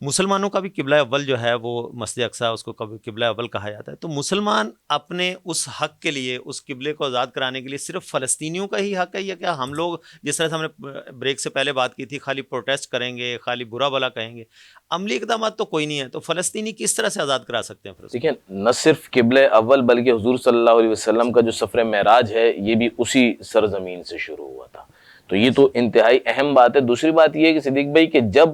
مسلمانوں کا بھی قبلہ اول جو ہے وہ مسجد اقصیٰ, اس کو قبلہ اول کہا جاتا ہے. تو مسلمان اپنے اس حق کے لیے, اس قبلے کو آزاد کرانے کے لیے صرف فلسطینیوں کا ہی حق ہے, یا کیا ہم لوگ جس طرح سے ہم نے بریک سے پہلے بات کی تھی خالی پروٹیسٹ کریں گے, خالی برا بھلا کہیں گے, عملی اقدامات تو کوئی نہیں ہے, تو فلسطینی کس طرح سے آزاد کرا سکتے ہیں؟ دیکھیں, نہ صرف قبلہ اول بلکہ حضور صلی اللہ علیہ وسلم کا جو سفر معراج ہے یہ بھی اسی سرزمین سے شروع ہوا تھا, تو یہ تو انتہائی اہم بات ہے. دوسری بات یہ ہے کہ صدیق بھائی کہ جب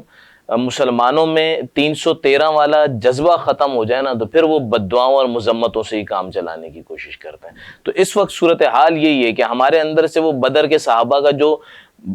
مسلمانوں میں 313 والا جذبہ ختم ہو جائے نا, تو پھر وہ بددعاؤں اور مذمتوں سے ہی کام چلانے کی کوشش کرتے ہیں. تو اس وقت صورتحال یہی ہے کہ ہمارے اندر سے وہ بدر کے صحابہ کا جو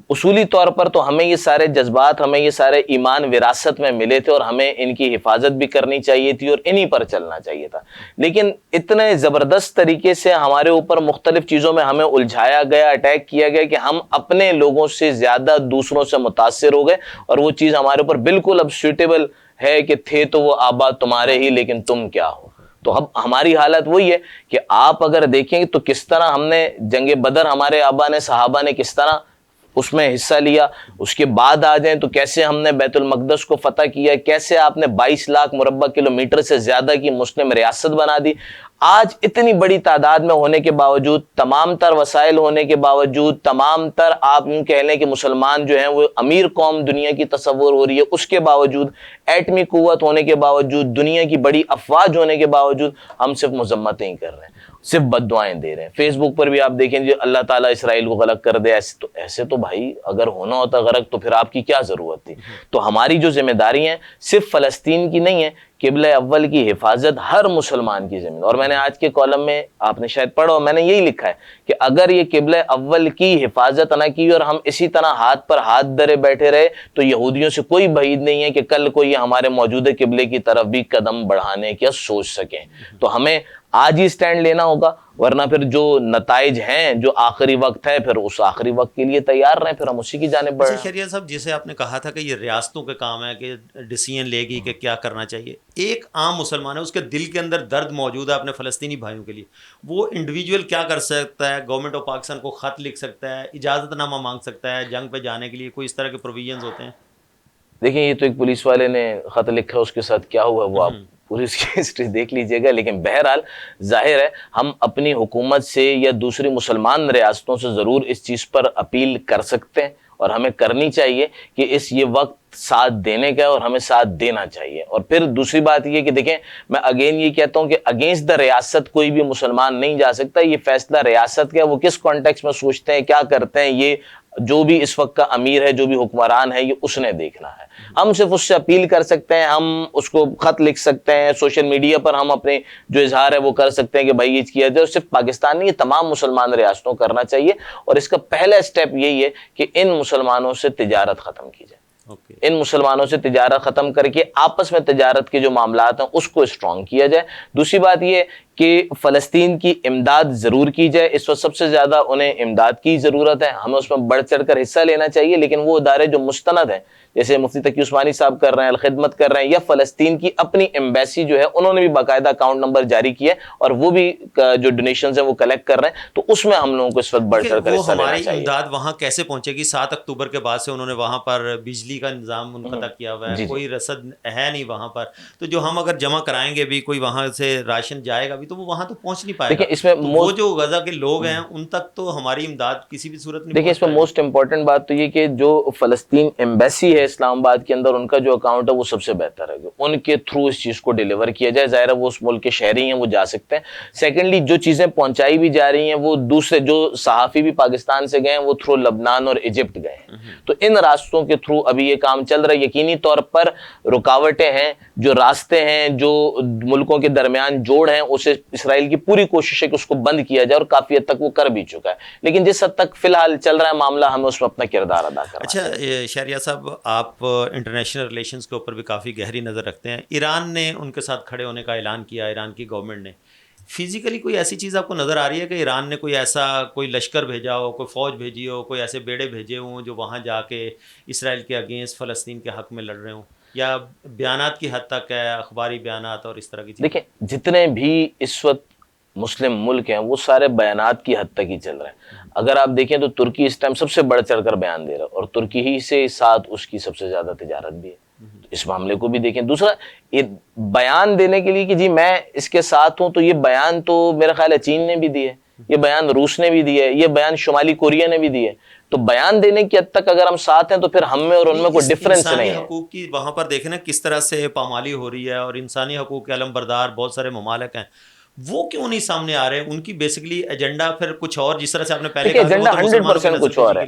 اصولی طور پر تو ہمیں یہ سارے جذبات, ہمیں یہ سارے ایمان وراثت میں ملے تھے, اور ہمیں ان کی حفاظت بھی کرنی چاہیے تھی اور انہی پر چلنا چاہیے تھا. لیکن اتنے زبردست طریقے سے ہمارے اوپر مختلف چیزوں میں ہمیں الجھایا گیا, اٹیک کیا گیا, کہ ہم اپنے لوگوں سے زیادہ دوسروں سے متاثر ہو گئے, اور وہ چیز ہمارے اوپر بالکل اب سوٹیبل ہے کہ تھے تو وہ آبا تمہارے ہی, لیکن تم کیا ہو. تو اب ہماری حالت وہی ہے کہ آپ اگر دیکھیں تو کس طرح ہم نے جنگ بدر, ہمارے آبا نے, صحابہ نے کس طرح اس میں حصہ لیا. اس کے بعد آ جائیں تو کیسے ہم نے بیت المقدس کو فتح کیا, کیسے آپ نے 22 لاکھ مربع کلومیٹر سے زیادہ کی مسلم ریاست بنا دی. آج اتنی بڑی تعداد میں ہونے کے باوجود, تمام تر وسائل ہونے کے باوجود, تمام تر آپ یوں کہہ لیں کہ مسلمان جو ہیں وہ امیر قوم دنیا کی تصور ہو رہی ہے, اس کے باوجود ایٹمی قوت ہونے کے باوجود, دنیا کی بڑی افواج ہونے کے باوجود ہم صرف مذمتیں ہی کر رہے ہیں, صرف بددعائیں دے رہے ہیں. فیس بک پر بھی آپ دیکھیں جی اللہ تعالیٰ اسرائیل کو غرق کر دے, ایسے تو بھائی اگر ہونا ہوتا غرق تو پھر آپ کی کیا ضرورت تھی. تو ہماری جو ذمہ داری ہیں صرف فلسطین کی نہیں ہے, قبلہ اول کی حفاظت ہر مسلمان کی ذمہ. اور میں نے آج کے کالم میں, آپ نے شاید پڑھا, میں نے یہی لکھا ہے کہ اگر یہ قبلہ اول کی حفاظت نہ کی اور ہم اسی طرح ہاتھ پر ہاتھ دھرے بیٹھے رہے, تو یہودیوں سے کوئی بعید نہیں ہے کہ کل کو یہ ہمارے موجودہ قبلے کی طرف بھی قدم بڑھانے کا سوچ سکیں. تو ہمیں آج ہی سٹینڈ لینا ہوگا, ورنہ پھر جو نتائج ہیں, جو آخری وقت ہے, پھر اس آخری وقت کے لیے تیار رہیں, پھر ہم اسی کی جانب بڑھیں. شہریار صاحب, جیسے آپ نے کہا تھا کہ یہ ریاستوں کے کام ہے کہ ڈیسیژن لے گی کہ کیا کرنا چاہیے, ایک عام مسلمان ہے, اس کے دل کے اندر درد موجود ہے اپنے فلسطینی بھائیوں کے لیے, وہ انڈیویجول کیا کر سکتا ہے؟ گورنمنٹ آف پاکستان کو خط لکھ سکتا ہے, اجازت نامہ مانگ سکتا ہے جنگ پہ جانے کے لیے, کوئی اس طرح کے پروویژنز ہوتے ہیں؟ دیکھیں, یہ تو ایک پولیس والے نے خط لکھا, اس کے ساتھ کیا ہوا وہ آپ پوری اس کی ہسٹری دیکھ لیجئے گا. لیکن بہرحال ظاہر ہے ہم اپنی حکومت سے یا دوسری مسلمان ریاستوں سے ضرور اس چیز پر اپیل کر سکتے ہیں, اور ہمیں کرنی چاہیے کہ یہ وقت ساتھ دینے کا ہے اور ہمیں ساتھ دینا چاہیے. اور پھر دوسری بات یہ کہ دیکھیں میں اگین یہ کہتا ہوں کہ اگینسٹ دا ریاست کوئی بھی مسلمان نہیں جا سکتا. یہ فیصلہ ریاست کا ہے, وہ کس کانٹیکس میں سوچتے ہیں, کیا کرتے ہیں, یہ جو بھی اس وقت کا امیر ہے, جو بھی حکمران ہے, یہ اس نے دیکھنا ہے. ہم صرف اس سے اپیل کر سکتے ہیں, ہم اس کو خط لکھ سکتے ہیں, سوشل میڈیا پر ہم اپنے جو اظہار ہے وہ کر سکتے ہیں کہ بھائی یہ کیا جائے. اور صرف پاکستان نہیں, یہ تمام مسلمان ریاستوں کو کرنا چاہیے. اور اس کا پہلا اسٹیپ یہی ہے کہ ان مسلمانوں سے تجارت ختم کی جائے. ان مسلمانوں سے تجارت ختم کر کے آپس میں تجارت کے جو معاملات ہیں اس کو اسٹرانگ کیا جائے. دوسری بات یہ کہ فلسطین کی امداد ضرور کی جائے. اس وقت سب سے زیادہ انہیں امداد کی ضرورت ہے, ہمیں اس میں بڑھ چڑھ کر حصہ لینا چاہیے. لیکن وہ ادارے جو مستند ہیں, جیسے مفتی تقی عثمانی صاحب کر رہے ہیں, الخدمت کر رہے ہیں, یا فلسطین کی اپنی ایمبیسی جو ہے انہوں نے بھی باقاعدہ اکاؤنٹ نمبر جاری کیا ہے اور وہ بھی جو ڈونیشنز ہیں وہ کلیکٹ کر رہے ہیں. تو اس میں ہم لوگوں کو اس وقت بڑھ چڑھ کر حصہ لینا چاہیے. امداد وہاں کیسے پہنچے گی؟ 7 اکتوبر کے بعد سے انہوں نے وہاں پر بجلی کا نظام منقطع کیا ہوا ہے, کوئی رسد ہے نہیں وہاں پر. تو جو ہم اگر جمع کرائیں گے بھی, کوئی وہاں سے راشن جائے گا بھی, تو وہ وہاں تو پہنچ نہیں پائے گا. اس میں وہ جو غزہ کے لوگ ہیں ان تک تو ہماری امداد کسی بھی صورت نہیں. دیکھیں اس میں موسٹ امپورٹنٹ بات تو یہ کہ جو فلسطین ایمبیسی ہے اسلام آباد کے اندر, ان کا جو اکاؤنٹ ہے وہ سب سے بہتر ہے کہ ان کے تھرو اس چیز کو ڈیلیور کیا جائے. ظاہر ہے وہ اس ملک کے شہری ہیں, وہ جا سکتے ہیں. سیکنڈلی جو چیزیں پہنچائی بھی جا رہی ہیں وہ دوسرے جو صحافی بھی پاکستان سے گئے ہیں وہ تھرو لبنان اور ایجپٹ گئے ہیں. تو ان راستوں کے تھرو ابھی یہ کام چل رہا ہے. یقینی طور پر رکاوٹیں ہیں, جو راستے ہیں, جو ملکوں کے درمیان جوڑ ہیں, اسے اسرائیل کی پوری کوشش ہے کہ اس کو بند کیا جائے, اور کافی حد تک وہ کر بھی چکا ہے. لیکن جس حد تک فی الحال چل رہا ہے معاملہ, ہمیں اس میں اپنا کردار ادا کرنا. اچھا شہریار صاحب, آپ انٹرنیشنل ریلیشنز کے اوپر بھی کافی گہری نظر رکھتے ہیں. ایران نے ان کے ساتھ کھڑے ہونے کا اعلان کیا, ایران کی گورنمنٹ نے. فزیکلی کوئی ایسی چیز آپ کو نظر آ رہی ہے کہ ایران نے کوئی ایسا کوئی لشکر بھیجا ہو, کوئی فوج بھیجی ہو, کوئی ایسے بیڑے بھیجے ہوں جو وہاں جا کے اسرائیل کے اگینسٹ فلسطین کے حق میں لڑ رہے ہوں, یا بیانات کی حد تک ہے, اخباری بیانات اور اس طرح کی چیزیں؟ دیکھیں جتنے بھی اس وقت مسلم ملک ہیں وہ سارے بیانات کی حد تک ہی چل رہے ہیں. اگر آپ دیکھیں تو ترکی اس ٹائم سب سے بڑھ چڑھ کر بیان دے رہا ہے, اور ترکی ہی سے ساتھ اس کی سب سے زیادہ تجارت بھی ہے. اس معاملے کو بھی دیکھیں. دوسرا یہ بیان دینے کے لیے کہ جی میں اس کے ساتھ ہوں, تو یہ بیان تو میرا خیال ہے چین نے بھی دی ہے, یہ بیان روس نے بھی دیا ہے, یہ بیان شمالی کوریا نے بھی دی ہے. تو بیان دینے کی حد تک اگر ہم ساتھ ہیں تو پھر ہم میں اور ان میں کوئی ڈفرینس نہیں ہے. انسانی حقوق کی وہاں پر دیکھیں نا کس طرح سے پامالی ہو رہی ہے, اور انسانی حقوق کے علم بردار بہت سارے ممالک ہیں, وہ کیوں نہیں سامنے آ رہے ہیں؟ ان کی بیسیکلی ایجنڈا پھر کچھ اور, جس طرح سے آپ نے پہلے کہا ایجنڈا 100% کچھ اور ہے.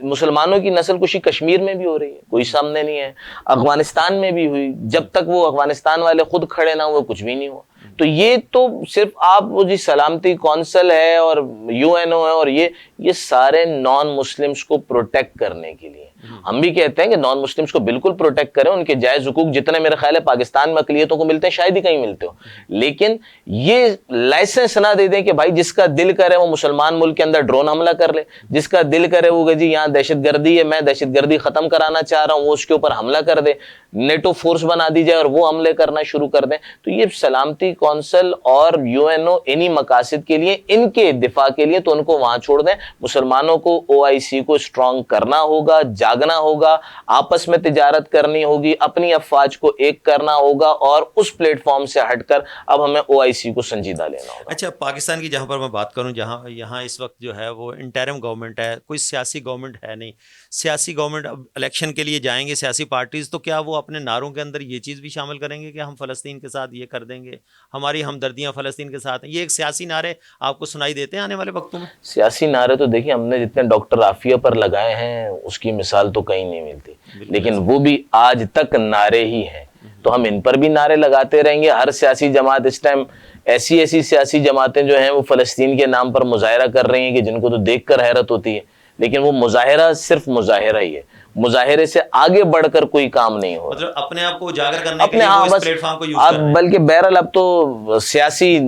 مسلمانوں کی نسل کشی کشمیر میں بھی ہو رہی ہے, کوئی سامنے نہیں ہے. افغانستان میں بھی ہوئی, جب تک وہ افغانستان والے خود کھڑے نہ ہوئے کچھ بھی نہیں ہوا. تو یہ تو صرف آپ وہ جی سلامتی کونسل ہے اور UN ہے, اور یہ سارے نان مسلمس کو پروٹیکٹ کرنے کے لیے. ہم بھی کہتے ہیں کہ نان مسلمس کو بالکل پروٹیکٹ کریں, ان کے جائز حقوق جتنے میرے خیال ہے پاکستان میں اقلیتوں کو ملتے ہیں شاید ہی کہیں ملتے ہو. لیکن یہ لائسنس نہ دے دیں کہ بھائی جس کا دل کرے وہ مسلمان ملک کے اندر ڈرون حملہ کر لے, جس کا دل کرے وہ کہ جی یہاں دہشت گردی ہے, میں دہشت گردی ختم کرانا چاہ رہا ہوں, وہ اس کے اوپر حملہ کر دے, نیٹو فورس بنا دی جائے اور وہ حملے کرنا شروع کر دیں. تو یہ سلامتی کونسل اور UNO انہی مقاصد کے لیے, ان کے دفاع کے لیے, تو ان کو وہاں چھوڑ دیں. مسلمانوں کو OIC کو اسٹرانگ کرنا ہوگا, جاگنا ہوگا, آپس میں تجارت کرنی ہوگی, اپنی افواج کو ایک کرنا ہوگا, اور اس پلیٹ فارم سے ہٹ کر اب ہمیں OIC کو سنجیدہ لینا ہوگا. اچھا پاکستان کی جہاں پر میں بات کروں, جہاں یہاں اس وقت جو ہے وہ انٹرم گورنمنٹ ہے, کوئی سیاسی گورنمنٹ ہے نہیں. سیاسی گورنمنٹ اب الیکشن کے لیے جائیں گے سیاسی پارٹیز, تو کیا وہ اپنے نعروں کے اندر یہ چیز بھی شامل کریں گے کہ ہم فلسطین کے ساتھ یہ کر دیں گے, ہماری ہمدردیاں فلسطین کے ساتھ ہیں؟ یہ ایک سیاسی نعرے آپ کو سنائی دیتے ہیں آنے والے وقتوں میں؟ سیاسی نعرے تو دیکھیں ہم نے جتنے ڈاکٹر عافیہ پر لگائے ہیں اس کی مثال تو کہیں نہیں ملتی, لیکن وہ بھی آج تک نعرے ہی ہیں. تو ہم ان پر بھی نعرے لگاتے رہیں گے. ہر سیاسی جماعت اس ٹائم ایسی سیاسی جماعتیں جو ہیں وہ فلسطین کے نام پر مظاہرہ کر رہی ہیں کہ جن کو تو دیکھ کر حیرت ہوتی ہے, لیکن وہ مظاہرہ صرف مظاہرہ ہی ہے. مظاہرے سے آگے بڑھ کر کوئی کام نہیں ہو رہا. مطلب اپنے آپ کو اجاگر کرنے کے لیے وہ اس پلیٹ فارم کو یوز کر رہے ہیں. بلکہ بہرحال اب تو سیاسی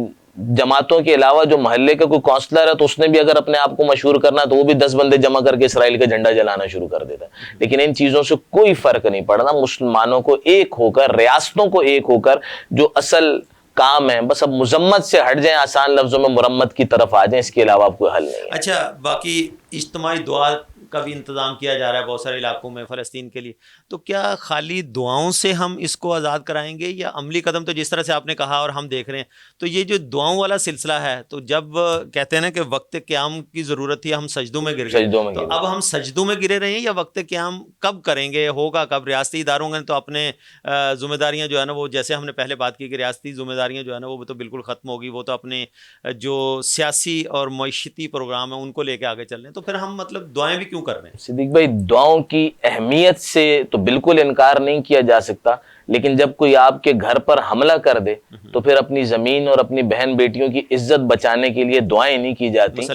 جماعتوں کے علاوہ جو محلے کا کوئی کونسلر ہے تو اس نے بھی اگر اپنے آپ کو مشہور کرنا تو وہ بھی 10 بندے جمع کر کے اسرائیل کا جھنڈا جلانا شروع کر دیتا ہے. لیکن ان چیزوں سے کوئی فرق نہیں پڑنا. مسلمانوں کو ایک ہو کر, ریاستوں کو ایک ہو کر جو اصل کام ہے, بس اب مذمت سے ہٹ جائیں, آسان لفظوں میں مرمت کی طرف آ جائیں, اس کے علاوہ اب کوئی حل نہیں ہے. اچھا باقی اجتماعی دعا کا بھی انتظام کیا جا رہا ہے بہت سارے علاقوں میں فلسطین کے لیے. تو کیا خالی دعاؤں سے ہم اس کو آزاد کرائیں گے یا عملی قدم؟ تو جس طرح سے آپ نے کہا اور ہم دیکھ رہے ہیں تو یہ جو دعاؤں والا سلسلہ ہے, تو جب کہتے ہیں نا کہ وقت قیام کی ضرورت تھی ہم سجدوں میں گر گئے, تو اب ہم سجدوں میں گرے رہے ہیں یا وقت قیام کب کریں گے, ہوگا کب؟ ریاستی اداروں نے تو اپنے ذمہ داریاں جو ہے نا وہ, جیسے ہم نے پہلے بات کی کہ ریاستی ذمہ داریاں جو ہے نا وہ تو بالکل ختم ہوگی, وہ تو اپنے جو سیاسی اور معیشتی پروگرام ہیں ان کو لے کے آگے چل رہے ہیں, تو پھر ہم مطلب دعائیں بھی کیوں کر رہے ہیں؟ صدیق بھائی, دعاؤں کی اہمیت سے تو بالکل انکار نہیں کیا جا سکتا, لیکن جب کوئی آپ کے گھر پر حملہ کر دے تو پھر اپنی زمین اور اپنی بہن بیٹیوں کی عزت بچانے کے لیے دعائیں نہیں کی جاتی,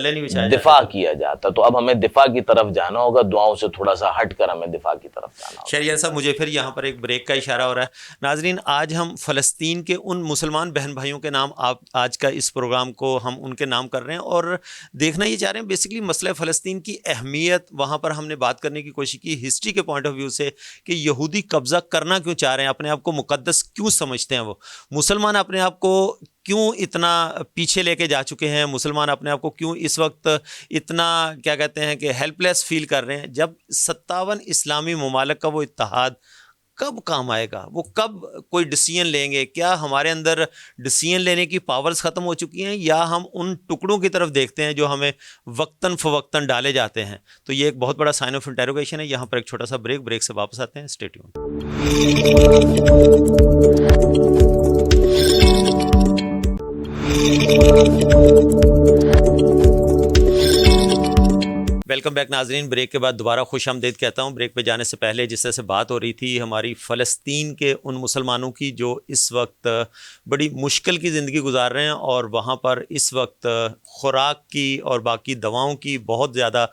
دفاع کیا جاتا. تو اب ہمیں دفاع کی طرف جانا ہوگا, دعاؤں سے تھوڑا سا ہٹ کر ہمیں دفاع کی طرف جانا ہوگا. شہریار صاحب, مجھے پھر یہاں پر ایک بریک کا اشارہ ہو رہا ہے. ناظرین, آج ہم فلسطین کے ان مسلمان بہن بھائیوں کے نام آج کا اس پروگرام کو ہم ان کے نام کر رہے ہیں, اور دیکھنا یہ چاہ رہے ہیں بیسکلی مسئلہ فلسطین کی اہمیت. وہاں پر ہم نے بات کرنے کی کوشش کی ہسٹری کے پوائنٹ آف ویو سے کہ یہودی قبضہ کرنا کیوں چاہ رہے ہیں, اپنے آپ کو مقدس کیوں سمجھتے ہیں, وہ مسلمان اپنے آپ کو کیوں اتنا پیچھے لے کے جا چکے ہیں, مسلمان اپنے آپ کو کیوں اس وقت اتنا کیا کہتے ہیں کہ ہیلپ لیس فیل کر رہے ہیں, جب 57 اسلامی ممالک کا وہ اتحاد کب کام آئے گا, وہ کب کوئی ڈیسیژن لیں گے؟ کیا ہمارے اندر ڈیسیژن لینے کی پاورز ختم ہو چکی ہیں, یا ہم ان ٹکڑوں کی طرف دیکھتے ہیں جو ہمیں وقتاً فوقتاً ڈالے جاتے ہیں؟ تو یہ ایک بہت بڑا سائن آف انٹروگیشن ہے. یہاں پر ایک چھوٹا سا بریک سے واپس آتے ہیں. Stay tune. ویلکم بیک ناظرین. بریک کے بعد دوبارہ خوش آمدید کہتا ہوں. بریک پہ جانے سے پہلے جس طرح سے بات ہو رہی تھی ہماری فلسطین کے ان مسلمانوں کی جو اس وقت بڑی مشکل کی زندگی گزار رہے ہیں, اور وہاں پر اس وقت خوراک کی اور باقی دواؤں کی بہت زیادہ